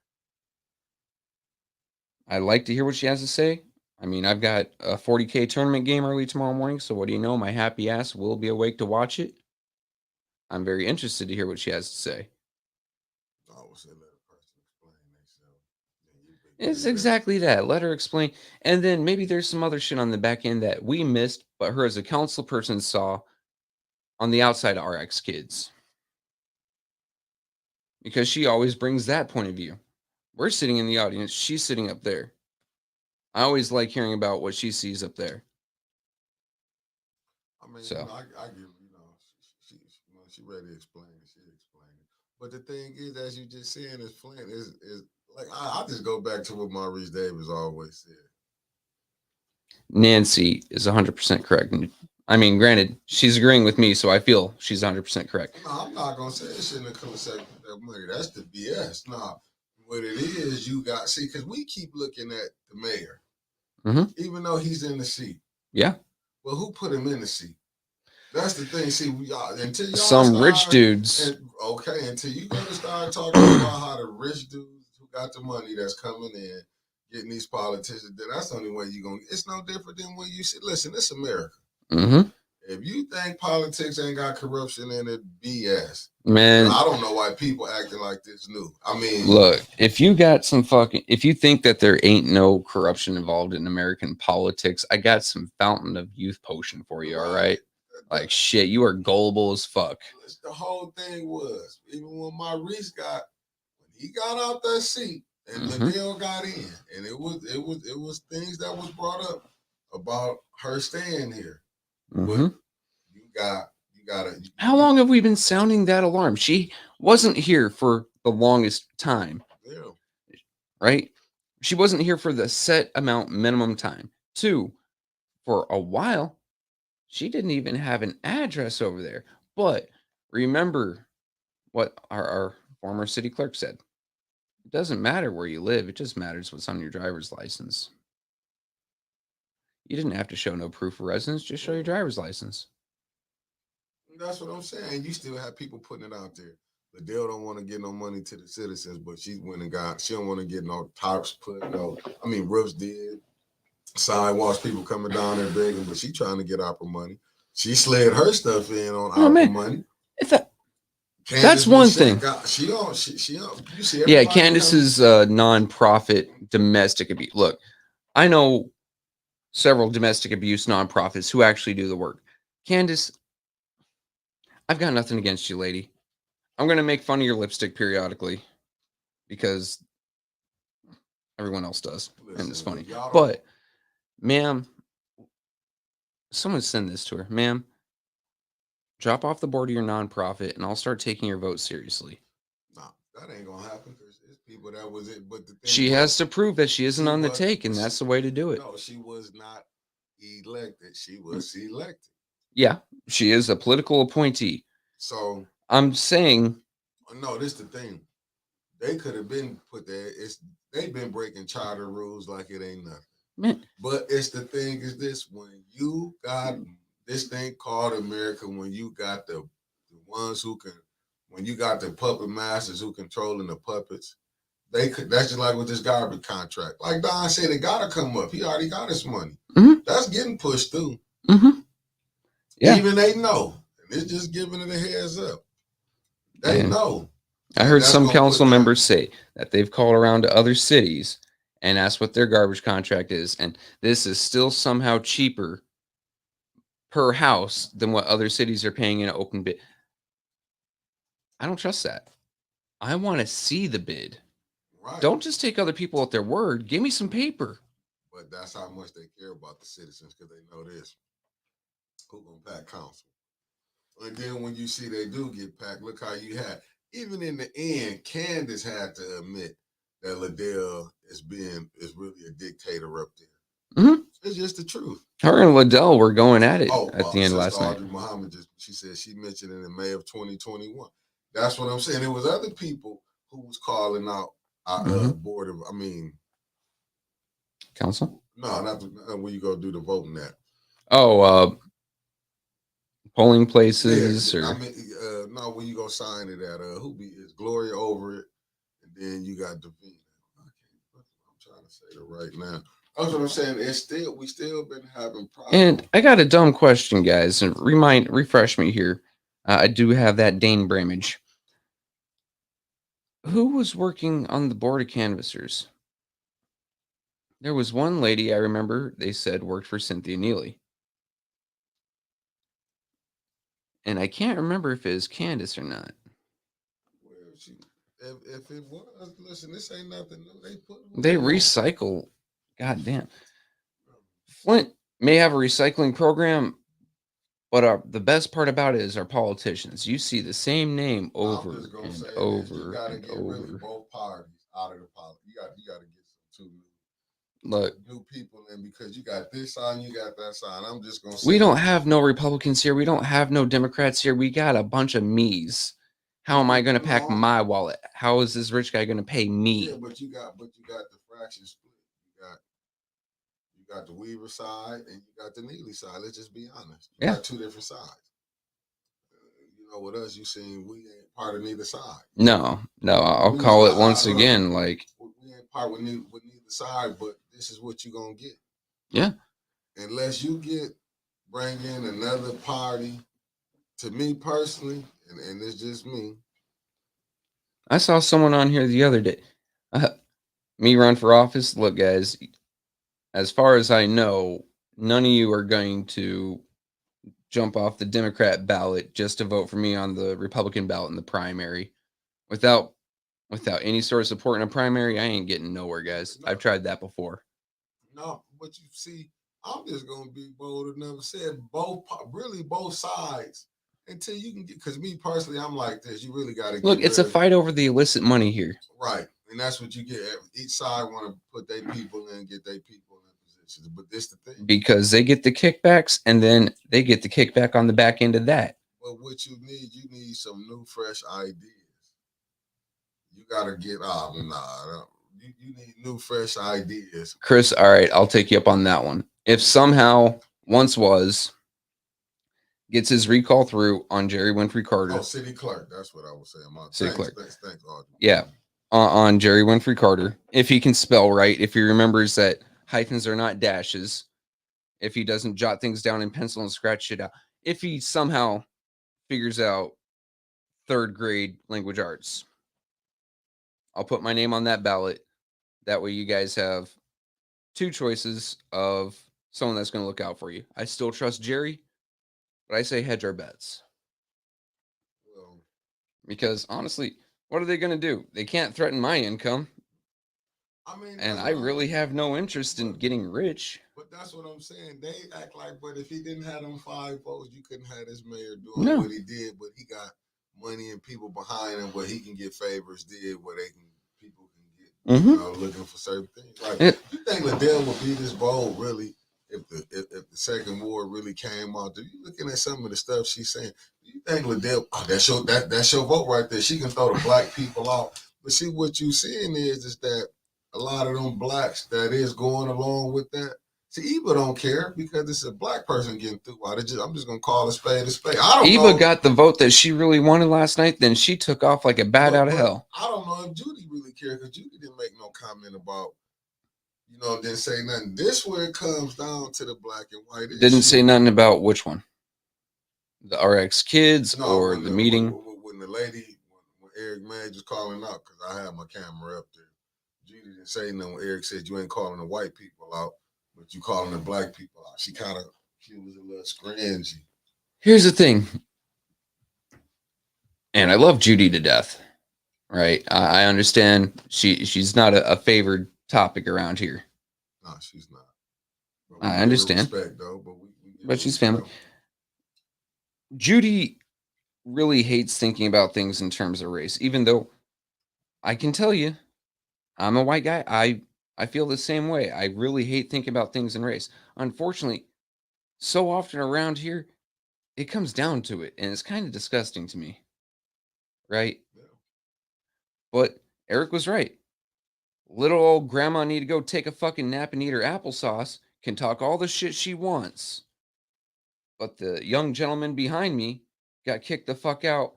I'd like to hear what she has to say. I mean, I've got a 40K tournament game early tomorrow morning, so what do you know? My happy ass will be awake to watch it. I'm very interested to hear what she has to say. It's exactly that. Let her explain. And then maybe there's some other shit on the back end that we missed, but her as a council person saw on the outside of RX Kids. Because she always brings that point of view. We're sitting in the audience. She's sitting up there. I always like hearing about what she sees up there. I mean, so. I give, she ready to explain it. She explained it. But the thing is, as you just saying, is Flint is like, I just go back to what Maurice Davis always said. Nancy is 100% correct. I mean, granted, she's agreeing with me, so I feel she's 100% correct. No, I'm not going to say it shouldn't have come that money. That's the BS. No, what it is, you got, see, because we keep looking at the mayor, even though he's in the seat. Yeah. Well, who put him in the seat? That's the thing. See, until y'all some rich dudes. Until you go to start talking about how the rich dudes who got the money that's coming in, getting these politicians, then that's the only way you're going to. It's no different than when you see, listen, it's America. If you think politics ain't got corruption in it, BS. Man, I don't know why people acting like this new. I mean, look, if you think that there ain't no corruption involved in American politics, I got some Fountain of Youth potion for you, all right? Like, shit, you are gullible as fuck. The whole thing was, even when Maurice when he got out that seat and Liddell got in, and it was things that was brought up about her staying here. But Mm-hmm. you gotta. How long have we been sounding that alarm? She wasn't here for the longest time, Yeah. right? She wasn't here for the set amount minimum time. Two, for a while, she didn't even have an address over there. But remember what our former city clerk said. It doesn't matter where you live, it just matters what's on your driver's license. You didn't have to show no proof of residence, just show your Yeah. driver's license. That's what I'm saying. You still have people putting it out there. Liddell don't want to get no money to the citizens, but she went and got. She don't want to get no tarps put. No, I mean roofs did. Sidewalks, people coming down there begging, but she trying to get Arpa money. She slid her stuff in on Oh Arpa man, money. if that, that's Candace one Michelle thing. got she don't. You see Yeah, everybody coming. Candace's nonprofit domestic abuse. Look, I know several domestic abuse nonprofits who actually do the work. Candace, I've got nothing against you, lady. I'm gonna make fun of your lipstick periodically because everyone else does, and it's Listen, funny. if y'all don't, But, ma'am, someone send this to her, ma'am. Drop off the board of your nonprofit, and I'll start taking your vote seriously. nah, that ain't gonna happen because it's people that was it. But the thing She has was, to prove that she isn't she on the was take, and she, that's the way to do it. no, she was not elected. She was selected. Yeah, she is a political appointee. So I'm saying, no, this the thing. They could have been put there. It's they've been breaking charter rules like it ain't nothing. man, But it's the thing is this: when you got this thing called America, when you got the ones who can, when you got the puppet masters who controlling the puppets, they could. That's just like with this garbage contract. Like Don said, it gotta come up. He already got his money. mm-hmm, That's getting pushed through. mm-hmm, yeah. Even they know, and it's just giving it a heads up. They And know, I and heard that's some gonna council put them. members say that they've called around to other cities and asked what their garbage contract is, and this is still somehow cheaper per house than what other cities are paying in an open bid. I don't trust that. I want to see the bid. Right. Don't just take other people at their word. Give me some paper. But that's how much they care about the citizens because they know this. Who gonna pack council? And then when you see they do get packed, look how you had. Even in the end, Candace had to admit that Liddell is really a dictator up there. Mm-hmm. It's just the truth. Her and Liddell were going at it Oh, at the end Sister last night. Audrey Muhammad she said she mentioned it in May of 2021. That's what I'm saying. There was other people who was calling out our board of. I mean, council. no, not when you go do the voting at. Oh, polling places, Yeah, or I mean, no, when you go sign it at who be is Gloria over it, and then you got Davina. I'm trying to say it right now. That's what I'm saying. It's still we still been having problems. And I got a dumb question, guys, and refresh me here. I do have that Dane Bramage. Who was working on the board of canvassers? There was one lady I remember they said worked for Cynthia Neely. And I can't remember if it was Candace or not. Well, if it was, listen, this ain't nothing new. They put They whoever. recycle. Goddamn. Flint may have a recycling program, but the best part about it is our politicians. You see the same name over and over and over. Really both parties out of the politics. You got to get some two Look, new people in because you got this sign, you got that sign. I'm just gonna say we don't have no Republicans here. We don't have no Democrats here. We got a bunch of me's. How am I going to pack my wallet? How is this rich guy going to pay me? Yeah, but you got the fraction split. You got the Weaver side and you got the Neely side. Let's just be honest. You got two different sides. You know, with us, you seen we ain't part of neither side. No, I'll call it once again. Like we ain't part with neither side, but this is what you gonna get. Yeah. Unless you bring in another party. To me personally, and it's just me. I saw someone on here the other day. Me run for office. Look, guys, as far as I know, none of you are going to jump off the Democrat ballot just to vote for me on the Republican ballot in the primary. Without any sort of support in a primary, I ain't getting nowhere, guys. I've tried that before. No, but you see, I'm just gonna be bold enough to say both sides until you can get. Because me personally, I'm like this. You really got to Look, get it's a rid of fight over the illicit money here. right, and that's what you get. Each side want to put their people in, get their people in positions. But this the thing. Because they get the kickbacks and then they get the kickback on the back end of that. But what you need some new, fresh ideas. You gotta get you need new, fresh ideas. Chris, all right, I'll take you up on that one. If somehow once was gets his recall through on Jerry Winfrey Carter. Oh, city clerk. That's what I was saying. City clerk. Thanks, Audrey. Yeah, on Jerry Winfrey Carter. If he can spell right, if he remembers that hyphens are not dashes, if he doesn't jot things down in pencil and scratch shit out, if he somehow figures out third grade language arts, I'll put my name on that ballot. That way you guys have two choices of someone that's going to look out for you. I still trust Jerry, but I say hedge our bets. Well, because honestly, what are they going to do? They can't threaten my income. I mean, and I really have no interest in getting rich. But that's what I'm saying. They act like, but if he didn't have them 5 votes, you couldn't have this mayor doing what he did. But he got money and people behind him where he can get favors did, where people can get looking for certain things. Like, you think Liddell would be this bold really if the second war really came out? Do you looking at some of the stuff she's saying? Do you think Liddell? Oh, that's your vote right there. She can throw the black people out. But see, what you seeing is that a lot of them blacks that is going along with that. See, Eva don't care because it's a black person getting through. I'm just gonna call a spade a spade. I don't know. Eva got the vote that she really wanted last night. Then she took off like a bat out of hell. I don't know if Judy really cared because Judy didn't make no comment about, didn't say nothing. This where it comes down to the black and white issue. Didn't say nothing about which one, the RX kids or the meeting. When the lady, when Eric Madge was calling out, because I had my camera up there. Judy didn't say nothing when Eric said you ain't calling the white people out, but you calling the black people out. She was a little scrangy. Here's the thing. And I love Judy to death, right? I understand she's not a favored topic around here. No, she's not. I understand. Respect, though, but she's family. Judy really hates thinking about things in terms of race, even though I can tell you, I'm a white guy. I feel the same way. I really hate thinking about things in race. Unfortunately, so often around here, it comes down to it, and it's kind of disgusting to me. Right? Yeah. But Eric was right. Little old grandma need to go take a fucking nap and eat her applesauce, can talk all the shit she wants. But the young gentleman behind me got kicked the fuck out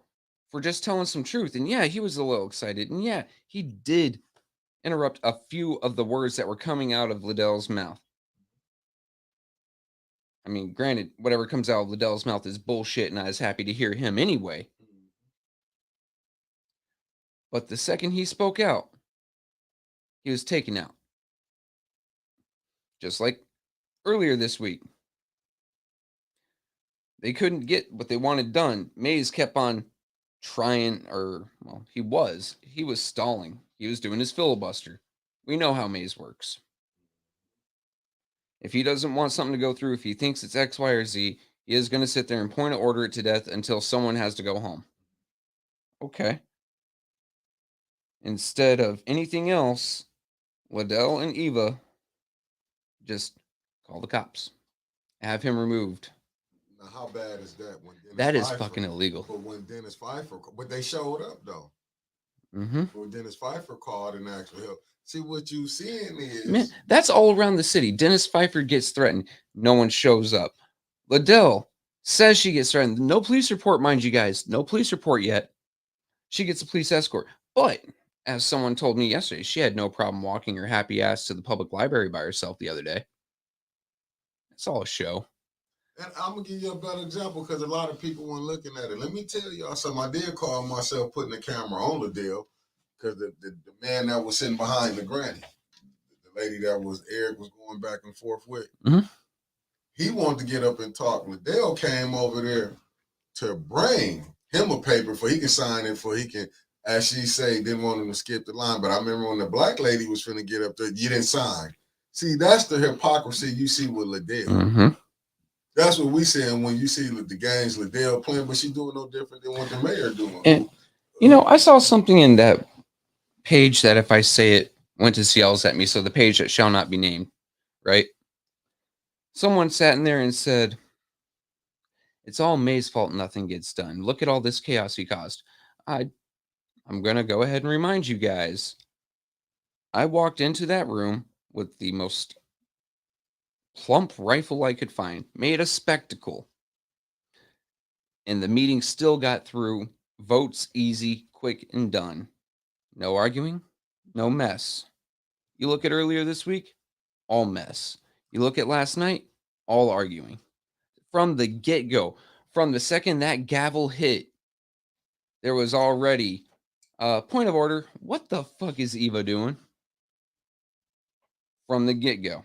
for just telling some truth. And yeah, he was a little excited. And yeah, he did interrupt a few of the words that were coming out of Liddell's mouth. I mean, granted, whatever comes out of Liddell's mouth is bullshit, and I was happy to hear him anyway. But the second he spoke out, he was taken out. Just like earlier this week. They couldn't get what they wanted done. Mays kept on trying, he was stalling. He was doing his filibuster. We know how Mays works. If he doesn't want something to go through, if he thinks it's X, Y, or Z, he is going to sit there and point to order it to death until someone has to go home. Okay. Instead of anything else, Liddell and Eva just call the cops. Have him removed. Now, how bad is that? That is fucking illegal. But when Dennis Pfeiffer, but they showed up though. Mm-hmm. When Dennis Pfeiffer called and asked for help. See, what you seeing is... Man, that's all around the city. Dennis Pfeiffer gets threatened. No one shows up. Liddell says she gets threatened. No police report, mind you guys. No police report yet. She gets a police escort. But, as someone told me yesterday, she had no problem walking her happy ass to the public library by herself the other day. It's all a show. And I'm going to give you a better example because a lot of people weren't looking at it. Let me tell y'all something. I did call myself putting the camera on Liddell because the man that was sitting behind the granny, the lady that Eric was going back and forth with, he wanted to get up and talk. Liddell came over there to bring him a paper for he can sign it for he can, as she say, didn't want him to skip the line. But I remember when the black lady was finna get up there, you didn't sign. See, that's the hypocrisy you see with Liddell. Mm-hmm. That's what we saying when you see the games Liddell playing, but she doing no different than what the mayor doing. And I saw something in that page that, if I say it, went to yells at me. So the page that shall not be named, right? Someone sat in there and said, "It's all May's fault. Nothing gets done. Look at all this chaos he caused." I'm gonna go ahead and remind you guys. I walked into that room with the most plump rifle I could find, made a spectacle, and the meeting still got through. Votes easy, quick, and done. No arguing, no mess. You look at earlier this week, all mess. You look at last night, all arguing. From the get go, from the second that gavel hit, there was already point of order. What the fuck is Eva doing? From the get go.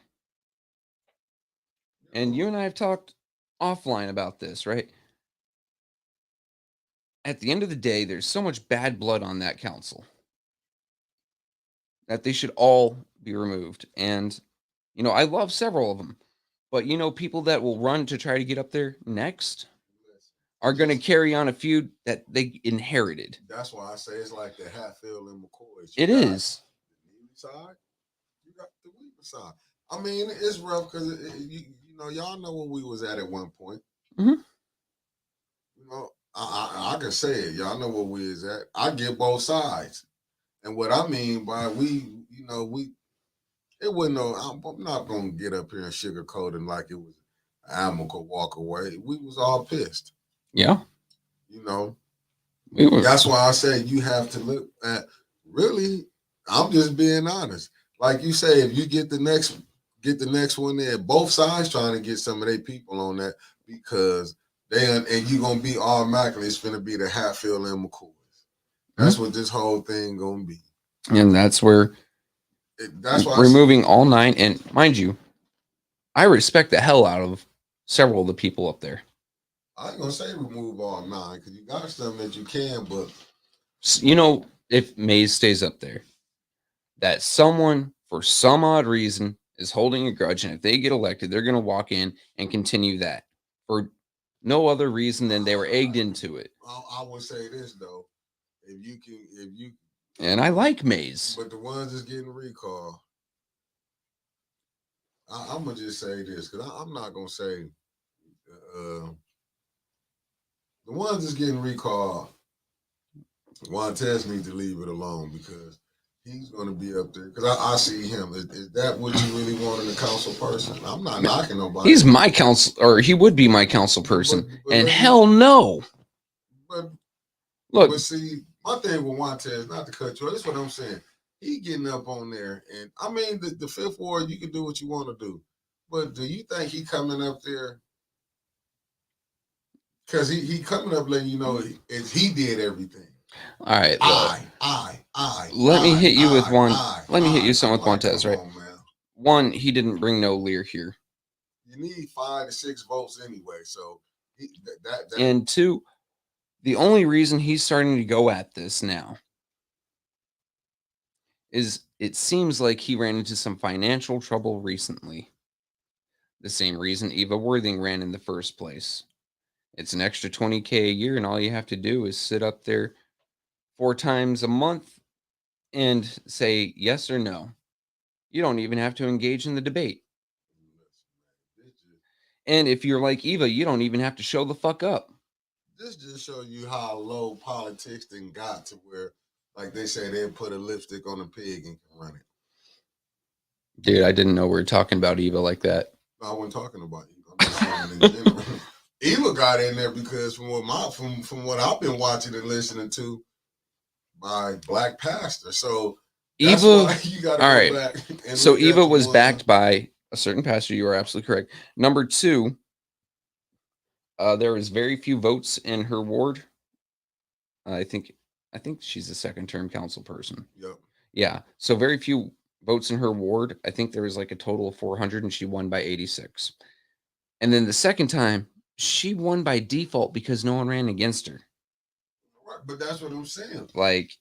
And you and I have talked offline about this, right? At the end of the day, there's so much bad blood on that council that they should all be removed. And, I love several of them. But, people that will run to try to get up there next are going to carry on a feud that they inherited. That's why I say it's like the Hatfield and McCoy. It is. The Neely side, you got the Weaver side. I mean, it's rough because y'all know where we was at one point. Mm-hmm. I can say it. Y'all know where we is at. I get both sides, and what I mean by it wasn't no. I'm not gonna get up here and sugarcoat it like it was an amicable walk away. We was all pissed. Yeah. That's why I say you have to look at, really, I'm just being honest. Like you say, if you get the next one there, both sides trying to get some of their people on that, because and you're gonna be automatically, it's gonna be the Hatfield and McCoys. That's what this whole thing gonna be. And that's where removing all 9, and mind you, I respect the hell out of several of the people up there. I ain't gonna say remove all 9 because you got something that you can, but if Mays stays up there, that someone for some odd reason is holding a grudge, and if they get elected, they're gonna walk in and continue that for no other reason than they were egged into it. I would say this though, if you and I like Mays, but the ones that's getting recalled, I'm gonna just say this because I'm not gonna say the ones that's getting recalled, Montez needs to leave it alone because he's going to be up there. Because I see him. Is that what you really want in a council person? I'm not knocking nobody. He's my council, or he would be my council person. And hell no. But see, my thing with Montez, not to cut you off, this is what I'm saying. He getting up on there. And I mean, the Fifth Ward, you can do what you want to do. But do you think he coming up there? Because he coming up letting you know he did everything. All right. Let me hit you with one. Let me hit you some with Montez, right? One, he didn't bring no Lear here. You need 5 to 6 votes anyway. So and 2, the only reason he's starting to go at this now is it seems like he ran into some financial trouble recently. The same reason Eva Worthing ran in the first place. It's an extra $20,000 a year, and all you have to do is sit up there 4 times a month and say yes or no. You don't even have to engage in the debate. And if you're like Eva, you don't even have to show the fuck up. This just shows you how low politics then got to where, like they say, they put a lipstick on a pig and can run it. Dude, I didn't know we were talking about Eva like that. No, I wasn't talking about Eva. I'm just saying in general. Eva got in there because from what I've been watching and listening to by Black Pastor. So that's Eva, why you got to go back. And so Eva was backed by a certain pastor. You are absolutely correct. Number 2, there was very few votes in her ward. I think she's a second-term council person. Yep. Yeah. So very few votes in her ward. I think there was like a total of 400, and she won by 86. And then the second time, she won by default because no one ran against her. Right, but that's what I'm saying. Like,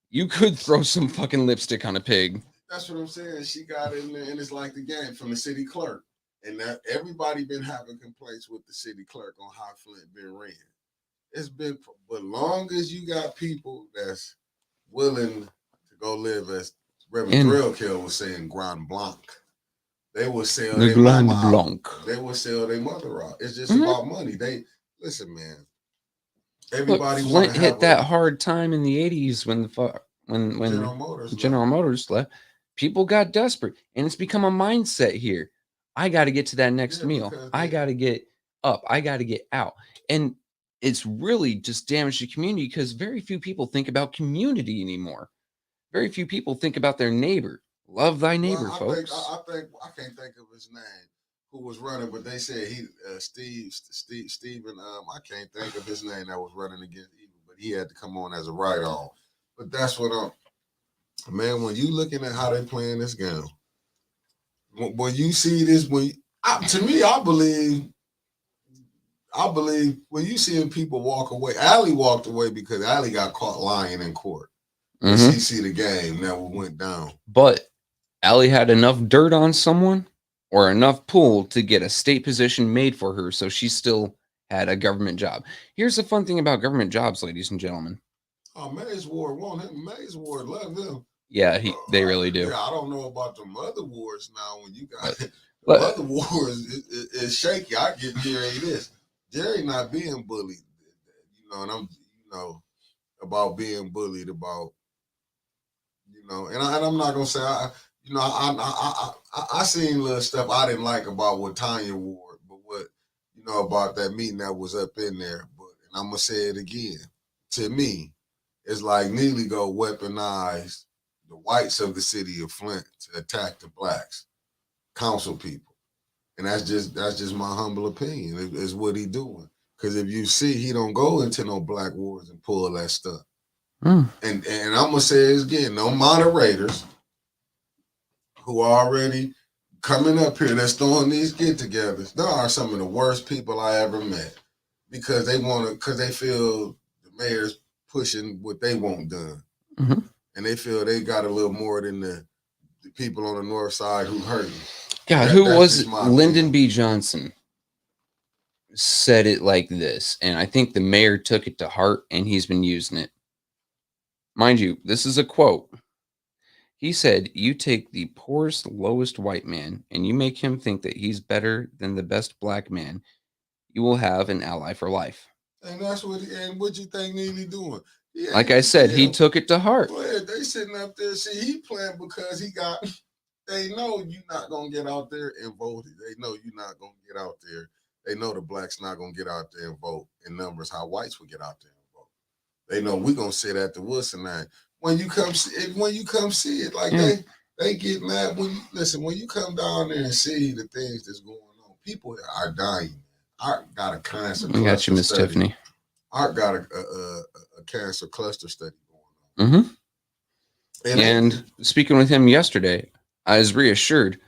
you could throw some fucking lipstick on a pig. That's what I'm saying. She got in there, and it's like the game from the city clerk, and that everybody been having complaints with the city clerk on how Flint been ran. It's been, but long as you got people that's willing to go live, as Reverend And Thrillkill was saying, Grand Blanc, they will sell the their mama Grand out. Blanc. They will sell their mother out. It's just Mm-hmm. about money. They listen, man. Look, Everybody want to Flint hit have a that hard time in the '80s when when General Motors left. General Motors left. People got desperate, and it's become a mindset here. I got to get to that next Yeah, meal. because I they got to get up. I got to get out. And it's really just damaged the community because very few people think about community anymore. Very few people think about their neighbor. Love thy well, neighbor, folks. I think I can't think of his name who was running, but they said he Stephen I can't think of his name that was running against Evil, but he had to come on as a write on. But that's what man. When you looking at how they playing this game, when you see this, to me, I believe when you seeing people walk away. Allie walked away because Allie got caught lying in court. And Mm-hmm. she see the game that went down. But Allie had enough dirt on someone or enough pull to get a state position made for her, so she still had a government job. Here's the fun thing about government jobs, ladies and gentlemen. Oh, Mays Ward want him. Mays Ward love him. Yeah, they really do. Yeah, I don't know about the mother wards now. When you got the But mother wards, is shaky. I give Jerry this. Jerry not being bullied, and I'm, about being bullied about, and I'm not gonna say I seen little stuff I didn't like about what Tanya Ward, but what about that meeting that was up in there. But and I'm gonna say it again. To me, it's like Neely go weaponize the whites of the city of Flint to attack the blacks, council people, and that's just my humble opinion. Is what he doing. Because if you see, he don't go into no black wars and pull that stuff. mm. And I'm gonna say it again, no moderators who are already coming up here that's throwing these get-togethers. There are some of the worst people I ever met because they feel the mayor's pushing what they want done, Mm-hmm. and they feel they got a little more than the people on the north side who hurting. God, who was it? Lyndon B. Johnson said it like this, and I think the mayor took it to heart, and he's been using it. Mind you, this is a quote. He said, "You take the poorest, lowest white man, and you make him think that he's better than the best black man. You will have an ally for life." And that's what you think Neely doing? Like I said, he took it to heart. They sitting up there. See, he playing because he got. They know you're not gonna get out there and vote. They know you're not gonna get out there. They know the blacks not gonna get out there and vote in numbers how whites would get out there and vote. They know we gonna sit at the Wilson line. When you come see it, like they get mad when you listen. When you come down there and see the things that's going on, people are dying. Art got a cancer. I got you, Miss Tiffany. Art got a cancer cluster study going on. Mm-hmm. And speaking with him yesterday, I was reassured.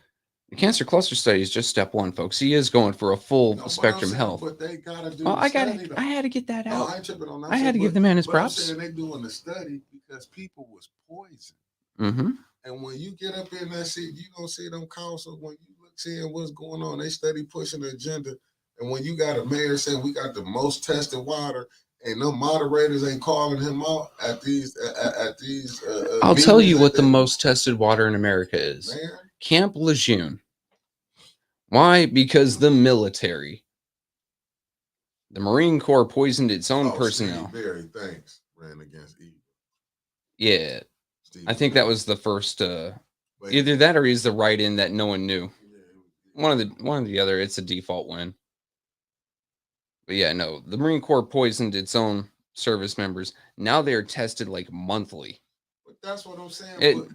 The cancer cluster study is just step one, folks. He is going for a full spectrum health. But they gotta do. I had to get that out. I ain't tripping on that. I had to give the man his props. I'm saying they doing the study because people was poisoned. Mm-hmm. And when you get up in that seat, you gonna see them council. When you look seeing what's going on, they study pushing the agenda. And when you got a mayor saying we got the most tested water, and no moderators ain't calling him out at these I'll tell you what the most tested water in America is. Man. Camp Lejeune. Why? Because the military, the Marine Corps poisoned its own personnel. Steve Berry, thanks, ran against Evil. Yeah, I think that was the first. Either that or he's the write-in that no one knew. One of the other. It's a default win. But yeah, no, the Marine Corps poisoned its own service members. Now they're tested like monthly. But that's what I'm saying.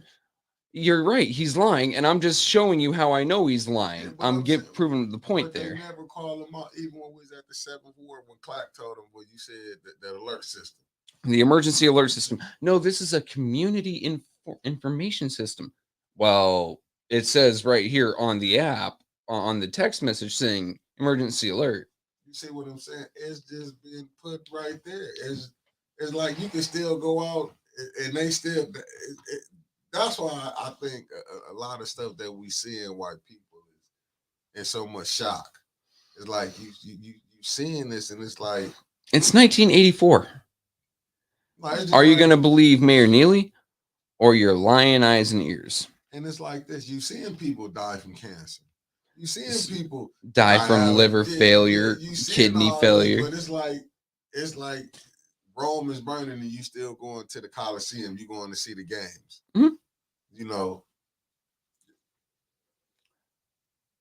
You're right. He's lying, and I'm just showing you how I know he's lying. Yeah, I'm proving the point there. They never call him out, even when we was at the 7th Ward when Clark told him what you said, that alert system. The emergency alert system. No, this is a community information system. Well, it says right here on the app, on the text message saying emergency alert. You see what I'm saying? It's just been put right there. It's like you can still go out and they still that's why I think a lot of stuff that we see in white people is in so much shock. It's like you seeing this, and it's like It's 1984. Are you like, going to believe Mayor Neely or your lion eyes and ears? And it's like this: you seeing people die from cancer. You seeing people Die from liver failure, you kidney all this, failure. but it's like Rome is burning, and you still going to the Coliseum. You going to see the games. Mm-hmm. You know.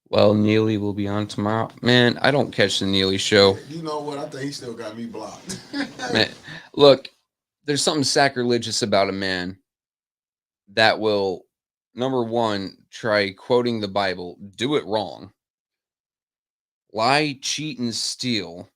Well, Neely will be on tomorrow. Man, I don't catch the Neely show. You know what? I think he still got me blocked. Man, look, there's something sacrilegious about a man that will, number one, try quoting the Bible, do it wrong, lie, cheat, and steal.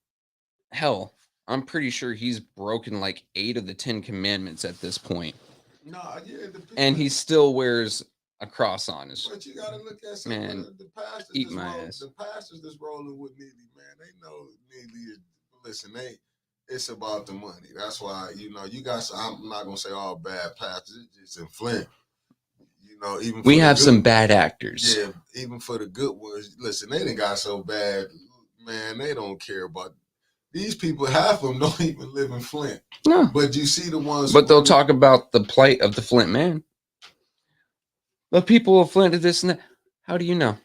Hell, I'm pretty sure he's broken like 8 of the 10 commandments at this point. Nah, yeah, and he still wears a cross on his. But you gotta look at some man. The pastors. Eat my ass. The pastors that's rolling with Neely, man, they know Neely is. Listen, it's about the money. That's why you guys. I'm not gonna say all bad pastors. It's just in Flint. Even we have some bad actors. Yeah, even for the good ones. Listen, they done got so bad, man. They don't care about. These people, half of them don't even live in Flint. No. But you see the ones. But they'll talk about the plight of the Flint man. The people of Flint did this and that. How do you know?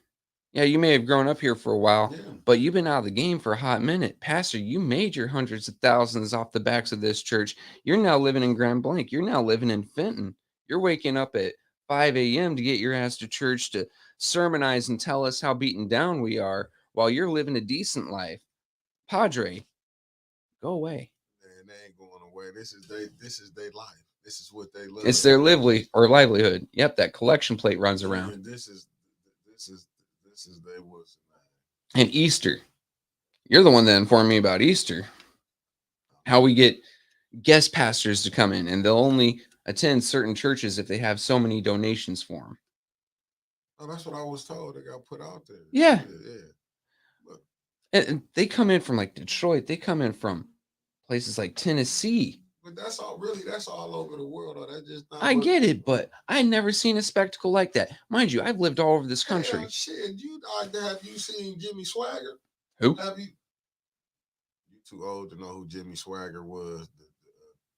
Yeah, you may have grown up here for a while, but you've been out of the game for a hot minute. Pastor, you made your hundreds of thousands off the backs of this church. You're now living in Grand Blanc. You're now living in Fenton. You're waking up at 5 a.m. to get your ass to church to sermonize and tell us how beaten down we are while you're living a decent life. Padre, go away. Man, they ain't going away. This is their life. This is what they live. It's their livelihood. Yep, that collection plate runs around. And this is their what's. And Easter. You're the one that informed me about Easter. How we get guest pastors to come in, and they'll only attend certain churches if they have so many donations for them. Oh, that's what I was told. They got put out there. Yeah. Look. And they come in from like Detroit. They come in from places like Tennessee. But that's all over the world. That just I get it, but I never seen a spectacle like that. Mind you, I've lived all over this country. Shit, have you seen Jimmy Swagger? Who? You too old to know who Jimmy Swagger was?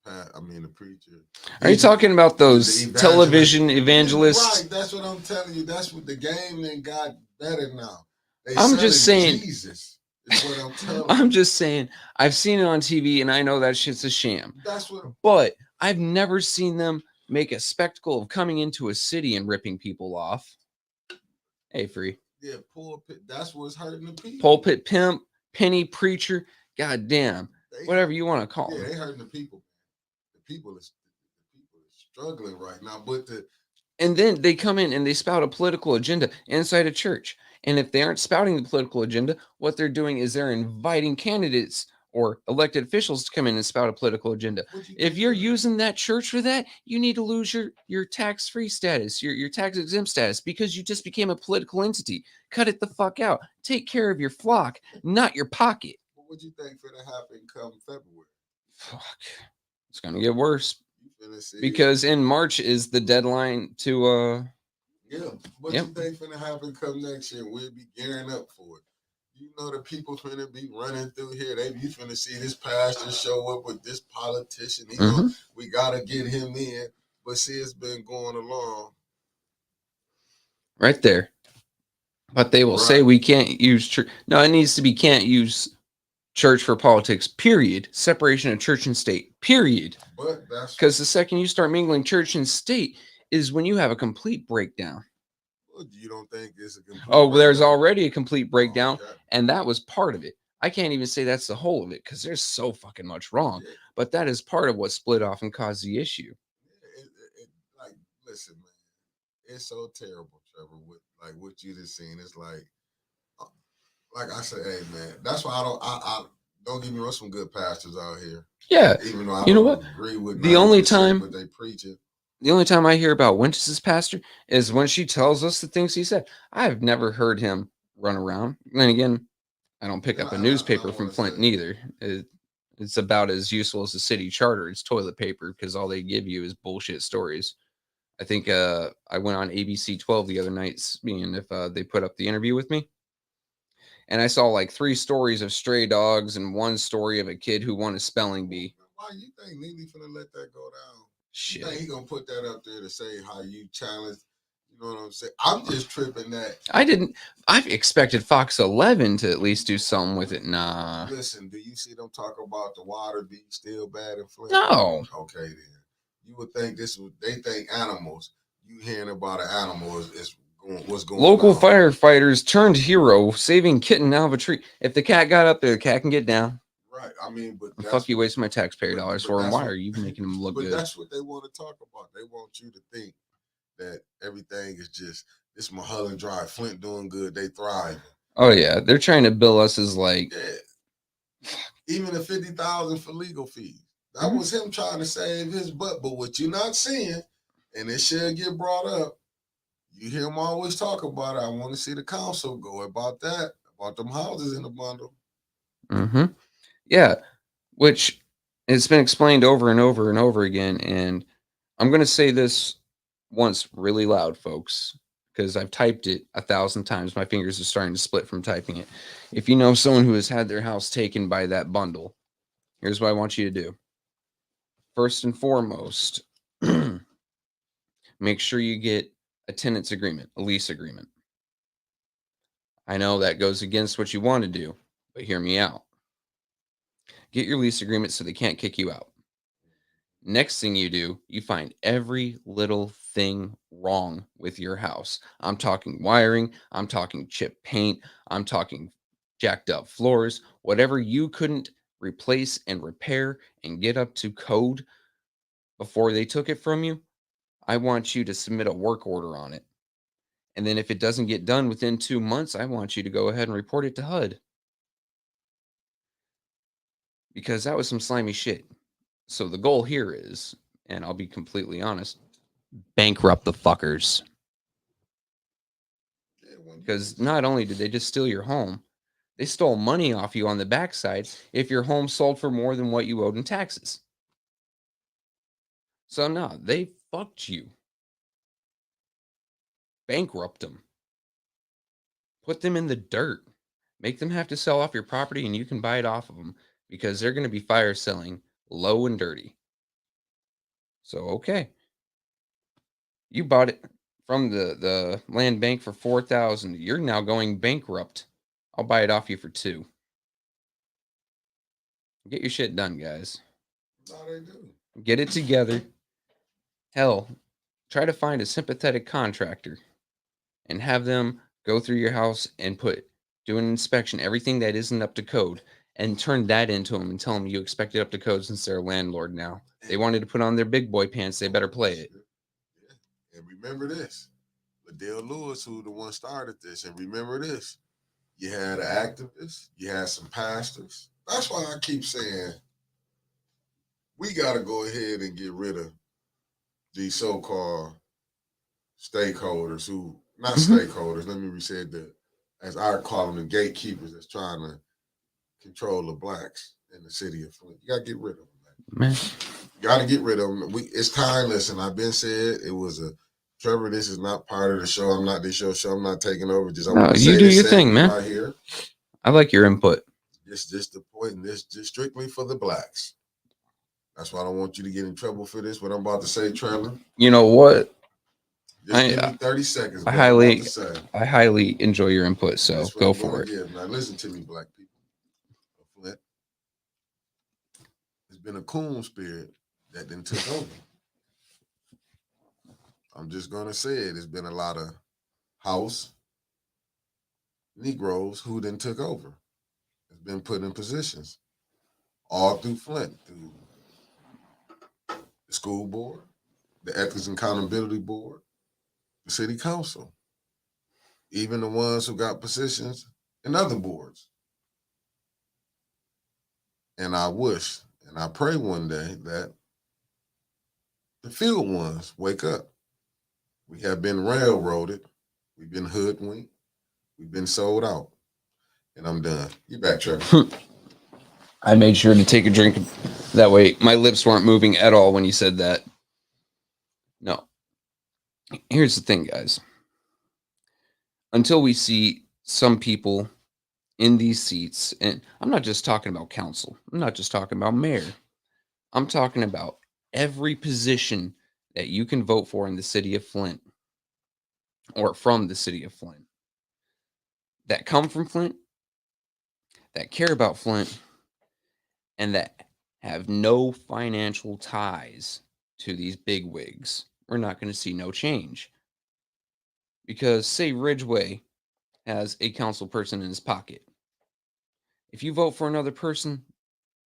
The preacher. Are you talking about those television evangelists? Right, that's what I'm telling you. That's what the game then got better now. I'm just saying. Jesus. Is what I'm telling I'm just saying, I've seen it on TV and I know that shit's a sham. But I've never seen them make a spectacle of coming into a city and ripping people off. Hey, free. Yeah, pulpit. That's what's hurting the people. Pulpit pimp, penny preacher, goddamn, whatever you want to call them. Yeah, they hurting the people. The people is struggling right now. And then they come in and they spout a political agenda inside a church. And if they aren't spouting the political agenda, what they're doing is they're inviting candidates or elected officials to come in and spout a political agenda. If you're using that church for that, you need to lose your tax-free status, your tax-exempt status, because you just became a political entity. Cut it the fuck out. Take care of your flock, not your pocket. What do you think for to happen come February? Fuck. It's going to get worse. Because in March is the deadline to... Yeah, what you think finna happen come next year? We'll be gearing up for it. You know the people finna be running through here. You finna see this pastor show up with this politician. We gotta get him in. But see, it's been going along. Right there. But they will say we can't use church. No, it needs to be can't use church for politics, period. Separation of church and state, period. But that's because the second you start mingling church and state is when you have a complete breakdown. Well, you don't think it's a complete breakdown? There's already a complete breakdown, and that was part of it. I can't even say that's the whole of it because there's so fucking much wrong. Yeah. But that is part of what split off and caused the issue. Listen, man, it's so terrible, Trevor. What you just seen. It's like I said, hey, man. That's why I don't get me wrong. Some good pastors out here. Yeah, even though I don't agree with the only time but they preach it. The only time I hear about Winters' pastor is when she tells us the things he said. I've never heard him run around. And then again, I don't pick up a newspaper from Flint neither. It's about as useful as the city charter. It's toilet paper because all they give you is bullshit stories. I think I went on ABC 12 the other night, seeing if they put up the interview with me. And I saw like 3 stories of stray dogs and 1 story of a kid who won a spelling bee. Why you think Neely finna let that go down? Shit. You think he gonna put that up there to say how you challenged? You know what I'm saying? I'm just tripping that. I've expected Fox 11 to at least do something with it. Nah. Listen, do you see them talk about the water being still bad in Flint? No. Okay, then. You would think they think animals. You hearing about an animal is what's going on. Local firefighters turned hero, saving kitten out of a tree. If the cat got up there, the cat can get down. Right. I mean, but fuck you wasting my taxpayer dollars for him. Why are you making him look good? But that's what they want to talk about. They want you to think that everything is just this Mulholland Drive, Flint doing good, they thrive. Oh yeah, they're trying to bill us as like even the $50,000 for legal fees. That was him trying to save his butt. But what you're not seeing, and it should get brought up, you hear him always talk about it. I want to see the council go about that, about them houses in the bundle. Mm-hmm. Yeah, which it's been explained over and over and over again. And I'm going to say this once really loud, folks, because I've typed it 1,000 times. My fingers are starting to split from typing it. If you know someone who has had their house taken by that bundle, here's what I want you to do. First and foremost, make sure you get a tenant's agreement, a lease agreement. I know that goes against what you want to do, but hear me out. Get your lease agreement so they can't kick you out. Next thing you do, you find every little thing wrong with your house. I'm talking wiring, I'm talking chip paint, I'm talking jacked up floors, whatever you couldn't replace and repair and get up to code before they took it from you. I want you to submit a work order on it. And then if it doesn't get done within 2 months, I want you to go ahead and report it to HUD. Because that was some slimy shit. So the goal here is, and I'll be completely honest, bankrupt the fuckers. Because not only did they just steal your home, they stole money off you on the backside if your home sold for more than what you owed in taxes. So no, they fucked you. Bankrupt them. Put them in the dirt. Make them have to sell off your property and you can buy it off of them because they're going to be fire selling low and dirty. So, okay. You bought it from the land bank for $4,000. You're now going bankrupt. I'll buy it off you for $2,000. Get your shit done, guys. No, they do. Get it together. Hell, try to find a sympathetic contractor and have them go through your house and do an inspection, everything that isn't up to code, and turn that into them and tell them you expect it up to code since they're a landlord now. They wanted to put on their big boy pants. They better play it. Yeah. And remember this. Liddell Lewis, who the one started this, and remember this. You had activists. You had some pastors. That's why I keep saying we got to go ahead and get rid of these so-called stakeholders who, not stakeholders, let me say that, as I call them, the gatekeepers that's trying to control the blacks in the city of Flint. You got to get rid of them, man. You got to get rid of them. It's time. Listen, I've been said it was a Trevor. This is not part of the show. I'm not the show. I'm not taking over. Just you do your thing, man. Right here. I like your input. Just the point. And this just strictly for the blacks. That's why I don't want you to get in trouble for this. What I'm about to say, Trevor. You know what? Just give me 30 seconds. I highly enjoy your input. So go for it. Now listen to me, black people. Flint. There's been a Coon spirit that then took over. I'm just gonna say it. There's been a lot of house Negroes who then took over. Has been put in positions all through Flint, through the school board, the Ethics and Accountability Board, the city council, even the ones who got positions in other boards. And I wish and I pray one day that the field ones wake up. We have been railroaded. We've been hoodwinked. We've been sold out. And I'm done. You back, Trevor. I made sure to take a drink. That way my lips weren't moving at all when you said that. No. Here's the thing, guys. Until we see some people in these seats, and I'm not just talking about council, I'm not just talking about mayor, I'm talking about every position that you can vote for in the city of Flint or from the city of Flint that come from Flint, that care about Flint, and that have no financial ties to these big wigs. We're not going to see no change. Because, say, Ridgeway has a council person in his pocket. If you vote for another person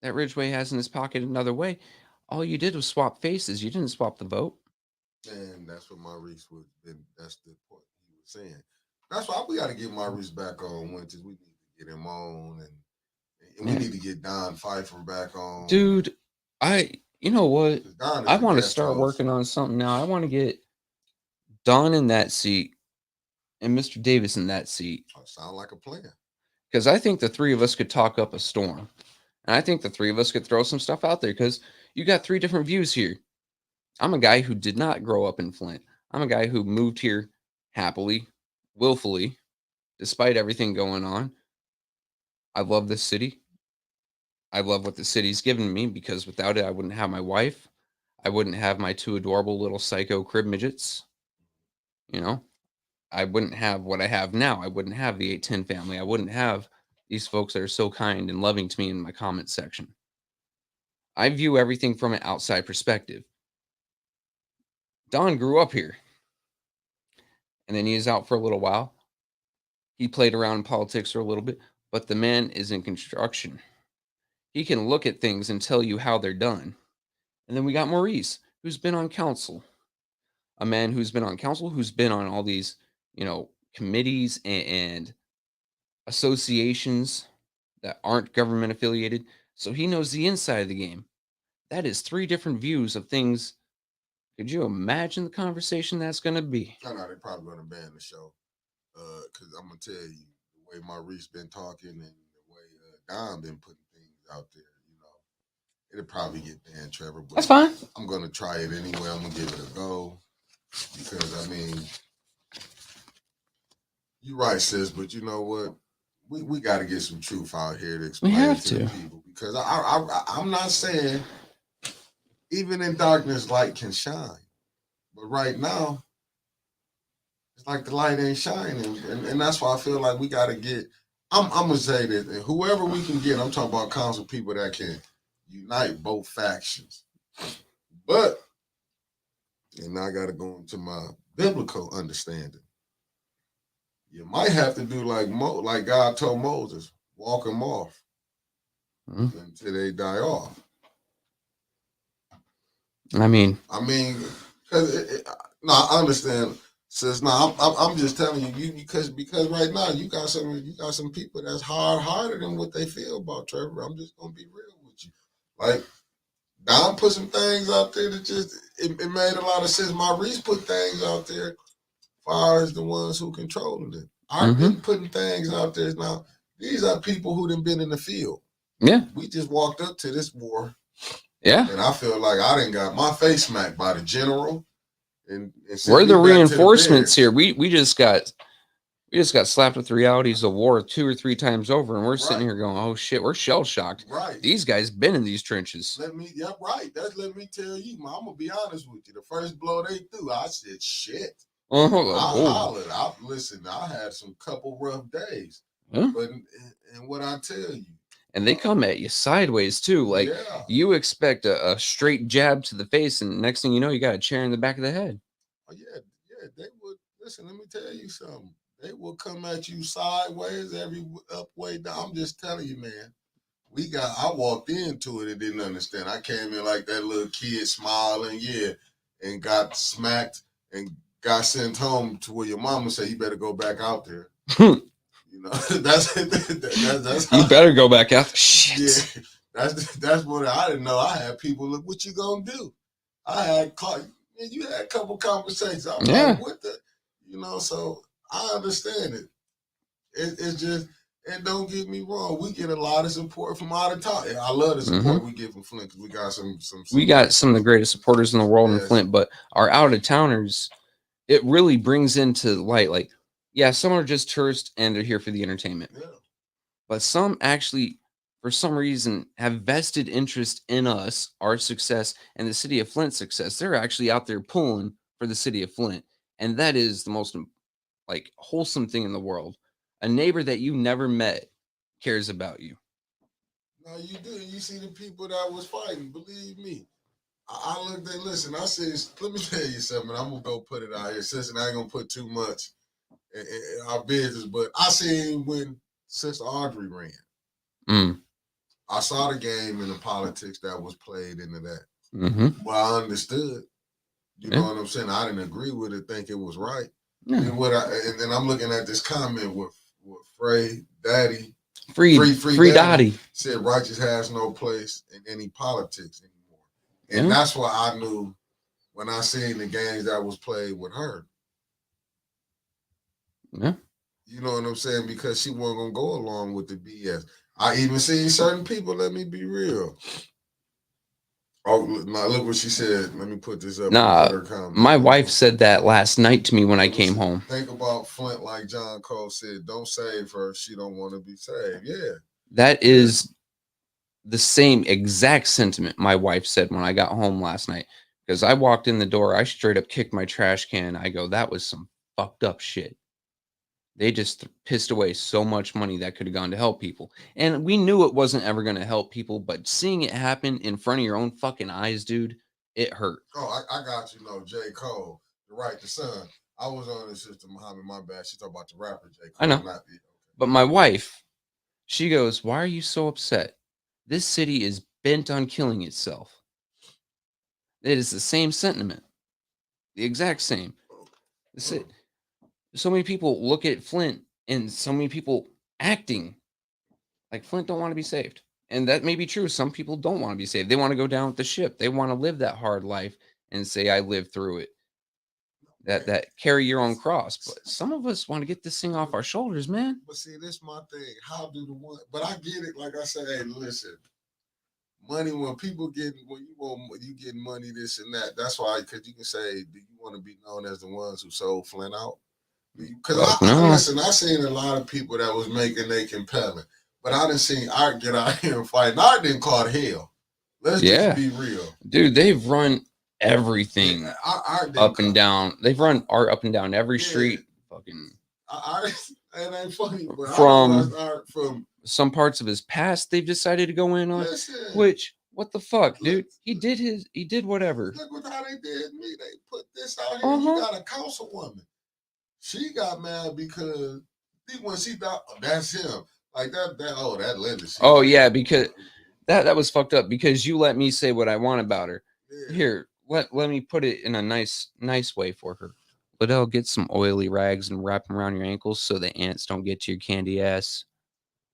that Ridgeway has in his pocket another way, all you did was swap faces. You didn't swap the vote. And that's what Maurice was. That's the point he was saying. That's why we got to get Maurice back on Winters. We need to get him on, and we need to get Don Pfeiffer back on. Dude, you know what? I want to start working on something now. I want to get Don in that seat and Mr. Davis in that seat. Oh, sound like a plan. Because I think the three of us could talk up a storm. And I think the three of us could throw some stuff out there because you got three different views here. I'm a guy who did not grow up in Flint. I'm a guy who moved here happily, willfully, despite everything going on. I love this city. I love what the city's given me because without it, I wouldn't have my wife. I wouldn't have my two adorable little psycho crib midgets. You know, I wouldn't have what I have now. I wouldn't have the 810 family. I wouldn't have these folks that are so kind and loving to me in my comment section. I view everything from an outside perspective. Don grew up here. And then he is out for a little while. He played around in politics for a little bit, but the man is in construction. He can look at things and tell you how they're done. And then we got Maurice, who's been on council. A man who's been on council, who's been on all these, committees and associations that aren't government affiliated. So he knows the inside of the game. That is three different views of things. Could you imagine the conversation that's going to be? I know they're probably going to ban the show. Because I'm going to tell you, the way Maurice been talking and the way Don been putting things out there, it'll probably get banned, Trevor. But that's fine. I'm going to try it anyway. I'm going to give it a go. Because, you're right, sis, but you know what? We got to get some truth out here to explain to the people. Because I'm not saying even in darkness, light can shine. But right now, it's like the light ain't shining. And that's why I feel like we got to get, I'm going to say this, and whoever we can get, I'm talking about council people that can unite both factions. But, and now I got to go into my biblical understanding. You might have to do like God told Moses, walk them off until they die off. Because I understand. Says I'm just telling you because right now you got some people that's hard-hearted in what they feel about Trevor. I'm just gonna be real with you. Like Don put some things out there that just it made a lot of sense. Maurice put things out there as far as the ones who controlling it. I've been putting things out there now. These are people who done been in the field. Yeah. We just walked up to this war. Yeah. And I feel like I done got my face smacked by the general. And we're the reinforcements here. We just got slapped with the realities of war 2 or 3 times over, and we're sitting here going, "Oh shit, we're shell shocked." Right. These guys been in these trenches. Let me tell you, I'm gonna be honest with you. The first blow they threw, I said, "Shit." I hollered. I had some couple rough days. Huh? But and what I tell you. And they come at you sideways too. Like you expect a straight jab to the face, and next thing you know, you got a chair in the back of the head. Oh yeah. They would listen. Let me tell you something. They will come at you sideways, every up, way down. I'm just telling you, man. I walked into it and didn't understand. I came in like that little kid smiling, and got smacked and got sent home to where your mama said you better go back out there. That's how, you better go back out. Shit. Yeah, that's what I didn't know. I had people look, what you gonna do? You had a couple conversations. I'm like, what the, so I understand it. It's just, and don't get me wrong, we get a lot of support from out of town. I love the support we get from Flint because we got some. We got some of the greatest supporters in the world in Flint, but our out of towners, it really brings into light, like, yeah, some are just tourists and they're here for the entertainment. Yeah. But some actually, for some reason, have vested interest in us, our success, and the city of Flint's success. They're actually out there pulling for the city of Flint. And that is the most like wholesome thing in the world. A neighbor that you never met cares about you. No, you do. You see the people that was fighting. Believe me. I looked at, listen, I said, let me tell you something. I'm going to go put it out here. Since I ain't going to put too much in our business, but I seen when Sister Audrey ran. Mm. I saw the game and the politics that was played into that. Mm-hmm. Well, I understood. You know what I'm saying? I didn't agree with it, think it was right. Yeah. And I'm looking at this comment with Frey Daddy. Free Daddy said righteous has no place in any politics anymore. And that's why I knew when I seen the games that was played with her. Yeah. You know what I'm saying? Because she wasn't going to go along with the BS. I even seen certain people, let me be real. Oh, now look what she said. Let me put this up. Nah, my wife said that last night to me when I came home. Think about Flint, like John Cole said, don't save her. She don't want to be saved. Yeah. That is the same exact sentiment my wife said when I got home last night. Because I walked in the door, I straight up kicked my trash can. I go, that was some fucked up shit. They just pissed away so much money that could have gone to help people. And we knew it wasn't ever going to help people, but seeing it happen in front of your own fucking eyes, dude, it hurt. Oh, I got you. No, J. Cole, the son. I was on the Sister Muhammad, my bad. She talking about the rapper J. Cole. I know. But my wife, she goes, why are you so upset? This city is bent on killing itself. It is the same sentiment. The exact same. So many people look at Flint and so many people acting like Flint don't want to be saved. And that may be true. Some people don't want to be saved. They want to go down with the ship. They want to live that hard life and say, I lived through it. That carry your own cross. But some of us want to get this thing off our shoulders, man. But see, this is my thing. How do the one? But I get it. Like I say, hey, listen. Money, when people get, when you get money, this and that. That's why, because you can say, do you want to be known as the ones who sold Flint out? Because listen, I seen a lot of people that was making they compelling, but I didn't see Art get out here and fight. And Art didn't call hell. Let's just be real, dude. They've run everything up and down. They've run Art up and down every street. Fucking. It ain't funny, but from some parts of his past, they've decided to go in on. Which, what the fuck, dude? He did whatever. Look what how they did me. They put this out here. You got a councilwoman. She got mad because when she thought, oh, that's him. Like that Linda. Oh yeah, because that was fucked up because you let me say what I want about her. Yeah. Here, let me put it in a nice way for her. Liddell, get some oily rags and wrap them around your ankles so the ants don't get to your candy ass.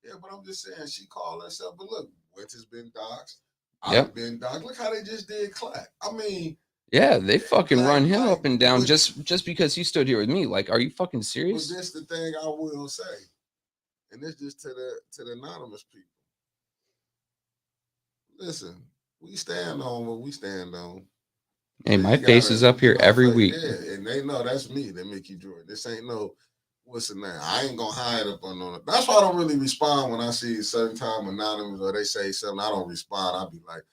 Yeah, but I'm just saying she called herself. But look, Winter's been doxxed. I've been doxxed. Look how they just did Clack. I mean. Yeah, they fucking run him up and down just because he stood here with me. Like, are you fucking serious? But this the thing I will say, and this just to the anonymous people. Listen, we stand on what we stand on. Hey, my face is up here every week. Yeah, and they know that's me, that Mickey Jordan. This ain't no what's the name. I ain't gonna hide up on it. That's why I don't really respond when I see a certain time anonymous or they say something. I don't respond. I'll be like,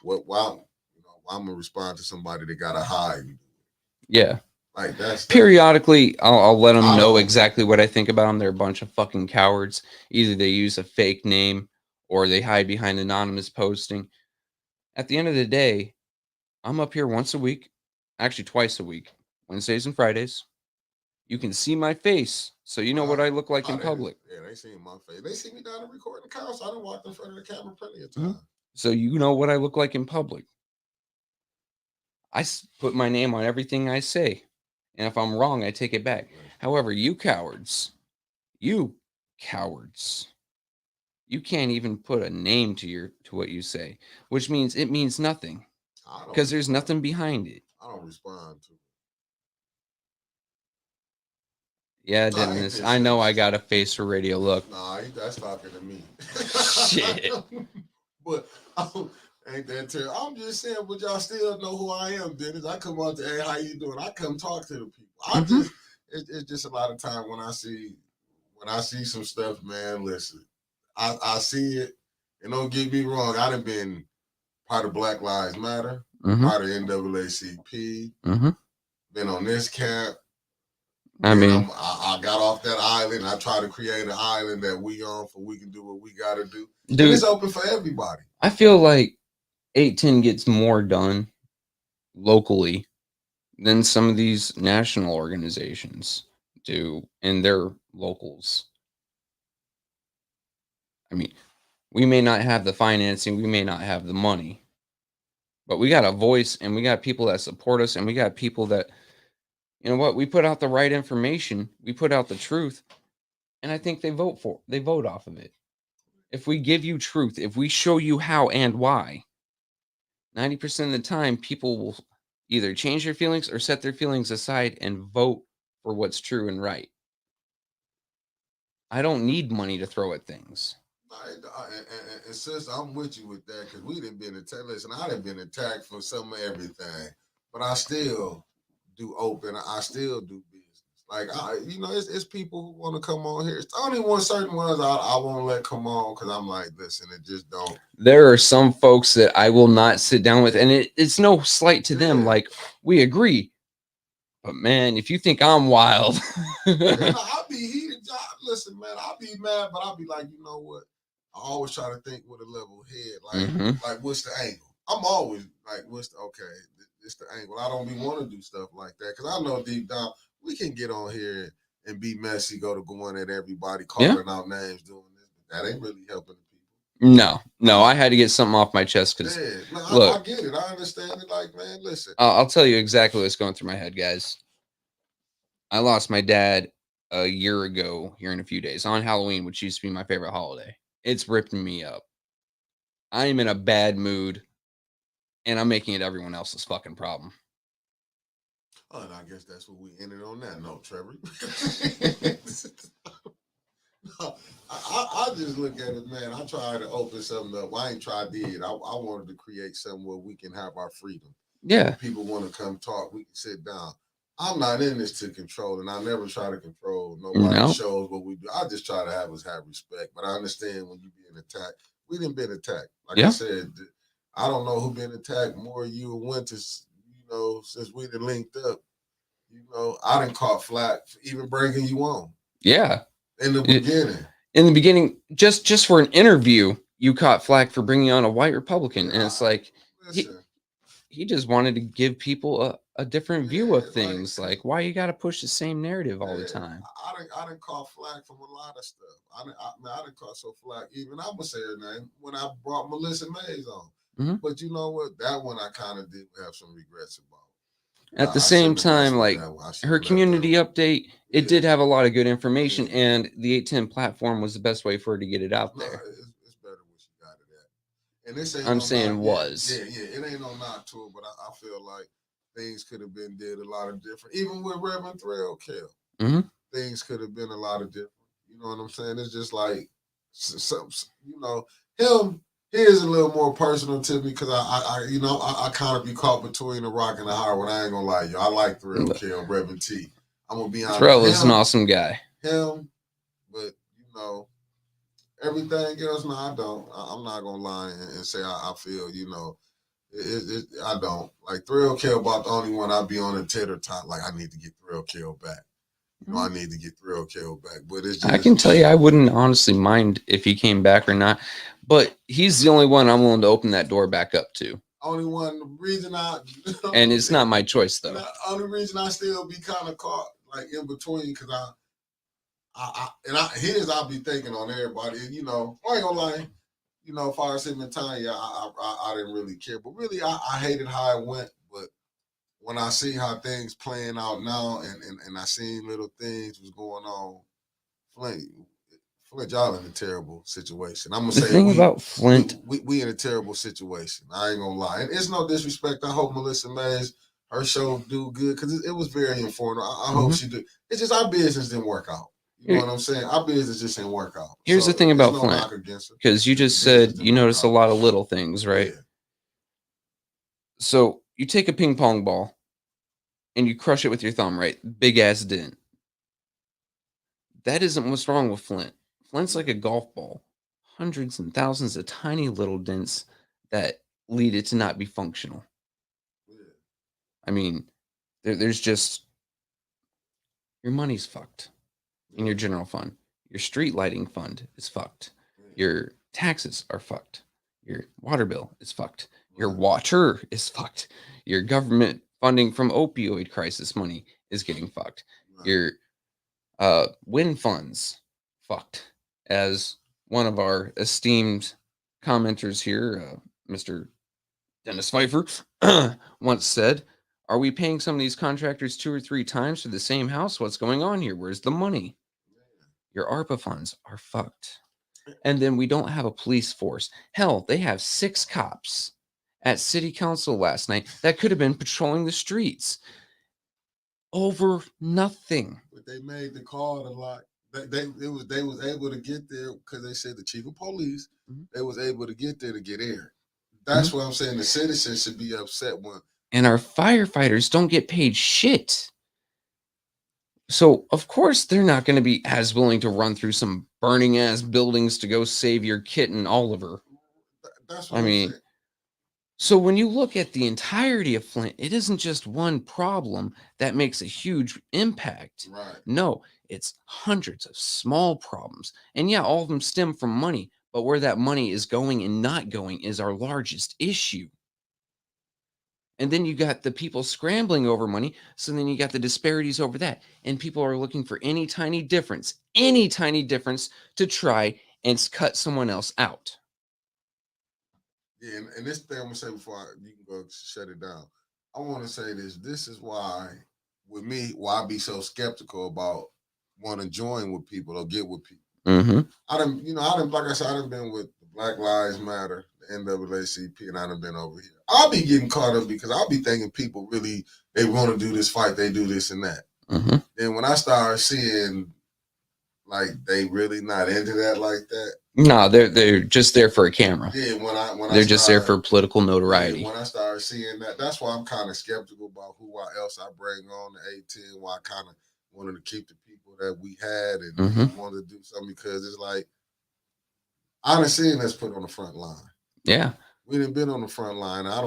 what? Wow. I'm gonna respond to somebody that gotta hide. Yeah, like that's periodically. I'll let them know exactly what I think about them. They're a bunch of fucking cowards. Either they use a fake name or they hide behind anonymous posting. At the end of the day, I'm up here once a week, actually twice a week, Wednesdays and Fridays. You can see my face, so you know what I look like in public. Yeah, they see my face. They see me down the recording couch. I done walked in front of the camera plenty of times. So you know what I look like in public. I put my name on everything I say. And if I'm wrong, I take it back. Right. However, you cowards, you can't even put a name to what you say, which means it means nothing. Because there's nothing behind it. I don't respond to it. Yeah, Dennis, I know I got a face for radio. Look. Nah, that's talking to me. Shit. But ain't that terrible? I'm just saying, but y'all still know who I am, Dennis. I come out to, hey, how you doing? I come talk to the people. I just it's just a lot of time when I see some stuff, man. Listen, I see it, and don't get me wrong. I done been part of Black Lives Matter, part of NAACP, been on this camp. I mean, I got off that island. I try to create an island that we on for we can do what we got to do. Dude, and it's open for everybody. I feel like 810 gets more done locally than some of these national organizations do in their locals. I mean, we may not have the financing, we may not have the money, but we got a voice and we got people that support us and we got people that, you know what, we put out the right information, we put out the truth, and I think they vote off of it. If we give you truth, if we show you how and why, 90% of the time people will either change their feelings or set their feelings aside and vote for what's true and right. I don't need money to throw at things. And sis, I'm with you with that because we didn't been attacked. Listen, I done been attacked for some of everything, but I still do open. I still do business. Like it's people who want to come on here. It's only certain ones I won't let come on because I'm like, listen, it just don't. There are some folks that I will not sit down with, and it's no slight to them. Like, we agree, but man, if you think I'm wild, I'll be heated. Listen, man, I'll be mad, but I'll be like, you know what? I always try to think with a level head. Like what's the angle? I'm always like, it's the angle. I don't be want to do stuff like that because I know deep down we can get on here and be messy, going at everybody, calling out names, doing this. But that ain't really helping the people. No, I had to get something off my chest because look, I get it. I understand it. Like, man, listen. I'll tell you exactly what's going through my head, guys. I lost my dad a year ago here in a few days on Halloween, which used to be my favorite holiday. It's ripping me up. I'm in a bad mood, and I'm making it everyone else's fucking problem. Oh, and I guess that's what we ended on that note, Trevor. No, I just look at it, man. I tried to open something up. I ain't tried it. I wanted to create something where we can have our freedom. Yeah. When people want to come talk, we can sit down. I'm not in this to control, and I never try to control nobody shows what we do. I just try to have respect. But I understand when you being attacked. We didn't been attacked. Like I said, I don't know who been attacked more, you or Winters, since we done linked up. I done caught flack for even bringing you on. Yeah. In the beginning. In the beginning, just for an interview, you caught flack for bringing on a white Republican. And it's like, he just wanted to give people a different view of things. Like, why you got to push the same narrative all the time? I done caught flack from a lot of stuff. I done caught so flack. Even I'm gonna say her name when I brought Melissa Mays on. But you know what? That one I kind of did have some regrets about. At the same time, like her community update, it did have a lot of good information, and the 810 platform was the best way for her to get it out there. It's better when she got it at. And this ain't I'm saying was. Yeah, it ain't no knock to it, but I feel like things could have been did a lot of different. Even with Reverend Threll Kell, things could have been a lot of different. You know what I'm saying? It's just like, him. He is a little more personal to me because I kind of be caught between a rock and a hard one. I ain't gonna lie, yo. I like Threll Kell, Reverend T. I'm gonna be honest. Threll is an awesome guy. Him, but everything else, no, I don't. I'm not gonna lie and say I feel, I don't. Like Threll Kell about the only one I'd be on the titter top. Like I need to get Threll Kell back. I need to get Threll Kell back. But it's just, I can tell you, I wouldn't honestly mind if he came back or not. But he's the only one I'm willing to open that door back up to. Only one reason and it's not my choice though. The only reason I still be kind of caught like in between because I'll be thinking on everybody. I ain't gonna lie. If I was him and Tanya, I didn't really care. But really, I hated how it went. But when I see how things playing out now, and I seen little things was going on, Flint, y'all in a terrible situation. I'm gonna say the thing about Flint, we in a terrible situation. I ain't gonna lie, and it's no disrespect. I hope Melissa Mays, her show do good because it was very informative. I hope she do. It's just our business didn't work out. You know what I'm saying? Our business just didn't work out. Here's the thing about Flint, because you just said you notice a lot of little things, right? Yeah. So you take a ping pong ball, and you crush it with your thumb, right? Big ass dent. That isn't what's wrong with Flint. Flint's like a golf ball. Hundreds and thousands of tiny little dents that lead it to not be functional. Yeah. I mean, there's just your money's fucked in Yeah. your general fund. Your street lighting fund is fucked. Yeah. Your taxes are fucked. Your water bill is fucked. Your Right. water is fucked. Your government funding from opioid crisis money is getting fucked. Right. Your wind funds fucked. As one of our esteemed commenters here, Mr. Dennis Pfeiffer, once said, "Are we paying some of these contractors 2 or 3 times for the same house? What's going on here? Where's the money?" Your ARPA funds are fucked. And then we don't have a police force. Hell, they have 6 cops at city council last night that could have been patrolling the streets over nothing. But they made the call a lot. They was able to get there because they said the chief of police. Mhm. They was able to get there to get air. Mm-hmm. That's what I'm saying. The citizens should be upset when. And our firefighters don't get paid shit. So, of course, they're not going to be as willing to run through some burning ass buildings to go save your kitten, Oliver. That's what I I'm mean, saying. so when you look at the entirety of Flint, it isn't just one problem that makes a huge impact. Right. No, it's hundreds of small problems. And yeah, all of them stem from money, but where that money is going and not going is our largest issue. And then you got the people scrambling over money. So then you got the disparities over that. And people are looking for any tiny difference to try and cut someone else out. Yeah, and this thing I'm gonna say before you can go shut it down. I want to say this. This is why, with me, why I be so skeptical about want to join with people or get with people. Mm-hmm. Like I said, I done been with the Black Lives Matter, the NAACP, and I done been over here. I'll be getting caught up because I'll be thinking people really they want to do this fight, they do this and that. Mm-hmm. Then when I start seeing like they really not into that like that. No, they're just there for a camera. Yeah, they're just there for political notoriety. Yeah, when I started seeing that, that's why I'm kind of skeptical about who else I bring on the A10. Why I kind of wanted to keep the people that we had and wanted to do something because it's like I done seen us put on the front line. Yeah. We done been on the front line. I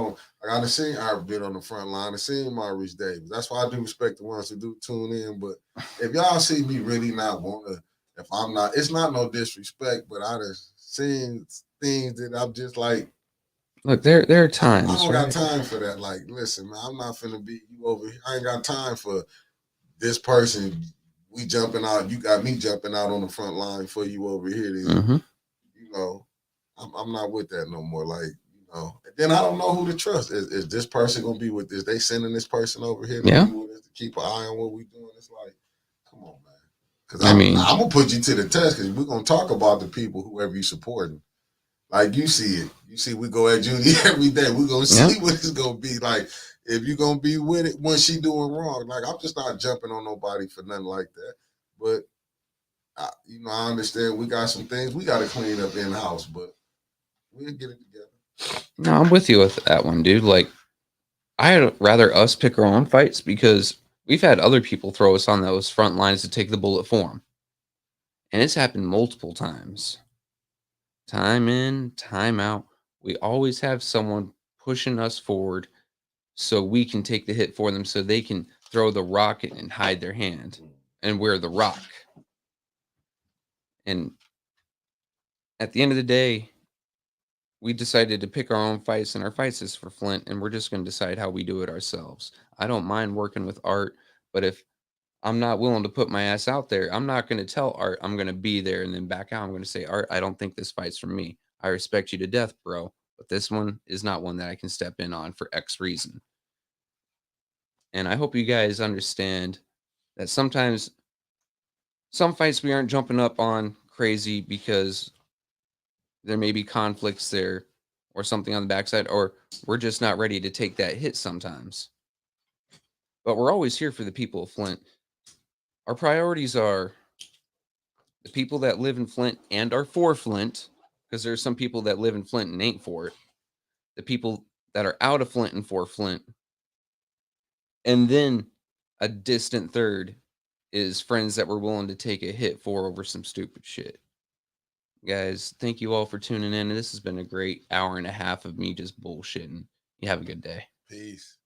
done seen I've been on the front line. I seen Maurice Davis. That's why I do respect the ones who do tune in. But if y'all see me really not want to, if I'm not, it's not no disrespect, but I done seen things that I'm just like, look, there are times. I don't got time for that. Like, listen, man, I'm not finna be you over here. I ain't got time for this person. We jumping out. You got me jumping out on the front line for you over here. Then, you know, I'm not with that no more. Like, you know, and then I don't know who to trust. Is this person gonna be with this? They sending this person over here to be with us to keep an eye on what we doing. It's like, come on, man. Because I'm gonna put you to the test because we're gonna talk about the people whoever you supporting. Like you see it. You see we go at Judy every day. We're gonna see what it's gonna be like. If you're gonna be with it when she doing wrong. Like I'm just not jumping on nobody for nothing like that. But I understand we got some things we gotta clean up in house, but we'll get it together. No, I'm with you with that one, dude. Like I'd rather us pick our own fights because we've had other people throw us on those front lines to take the bullet for them. And it's happened multiple times. Time in, time out. We always have someone pushing us forward so we can take the hit for them so they can throw the rock and hide their hand and wear the rock. And at the end of the day, we decided to pick our own fights, and our fights is for Flint, and we're just going to decide how we do it ourselves. I don't mind working with Art, but if I'm not willing to put my ass out there, I'm not going to tell Art I'm going to be there and then back out. I'm going to say, Art, I don't think this fight's for me. I respect you to death, bro, but this one is not one that I can step in on for X reason. And I hope you guys understand that sometimes some fights we aren't jumping up on crazy because there may be conflicts there or something on the backside, or we're just not ready to take that hit sometimes. But we're always here for the people of Flint. Our priorities are the people that live in Flint and are for Flint, because there's some people that live in Flint and ain't for it. The people that are out of Flint and for Flint. And then A distant third is friends that were willing to take a hit for over some stupid shit. Guys, thank you all for tuning in. This has been a great hour and a half of me just bullshitting. You have a good day. Peace.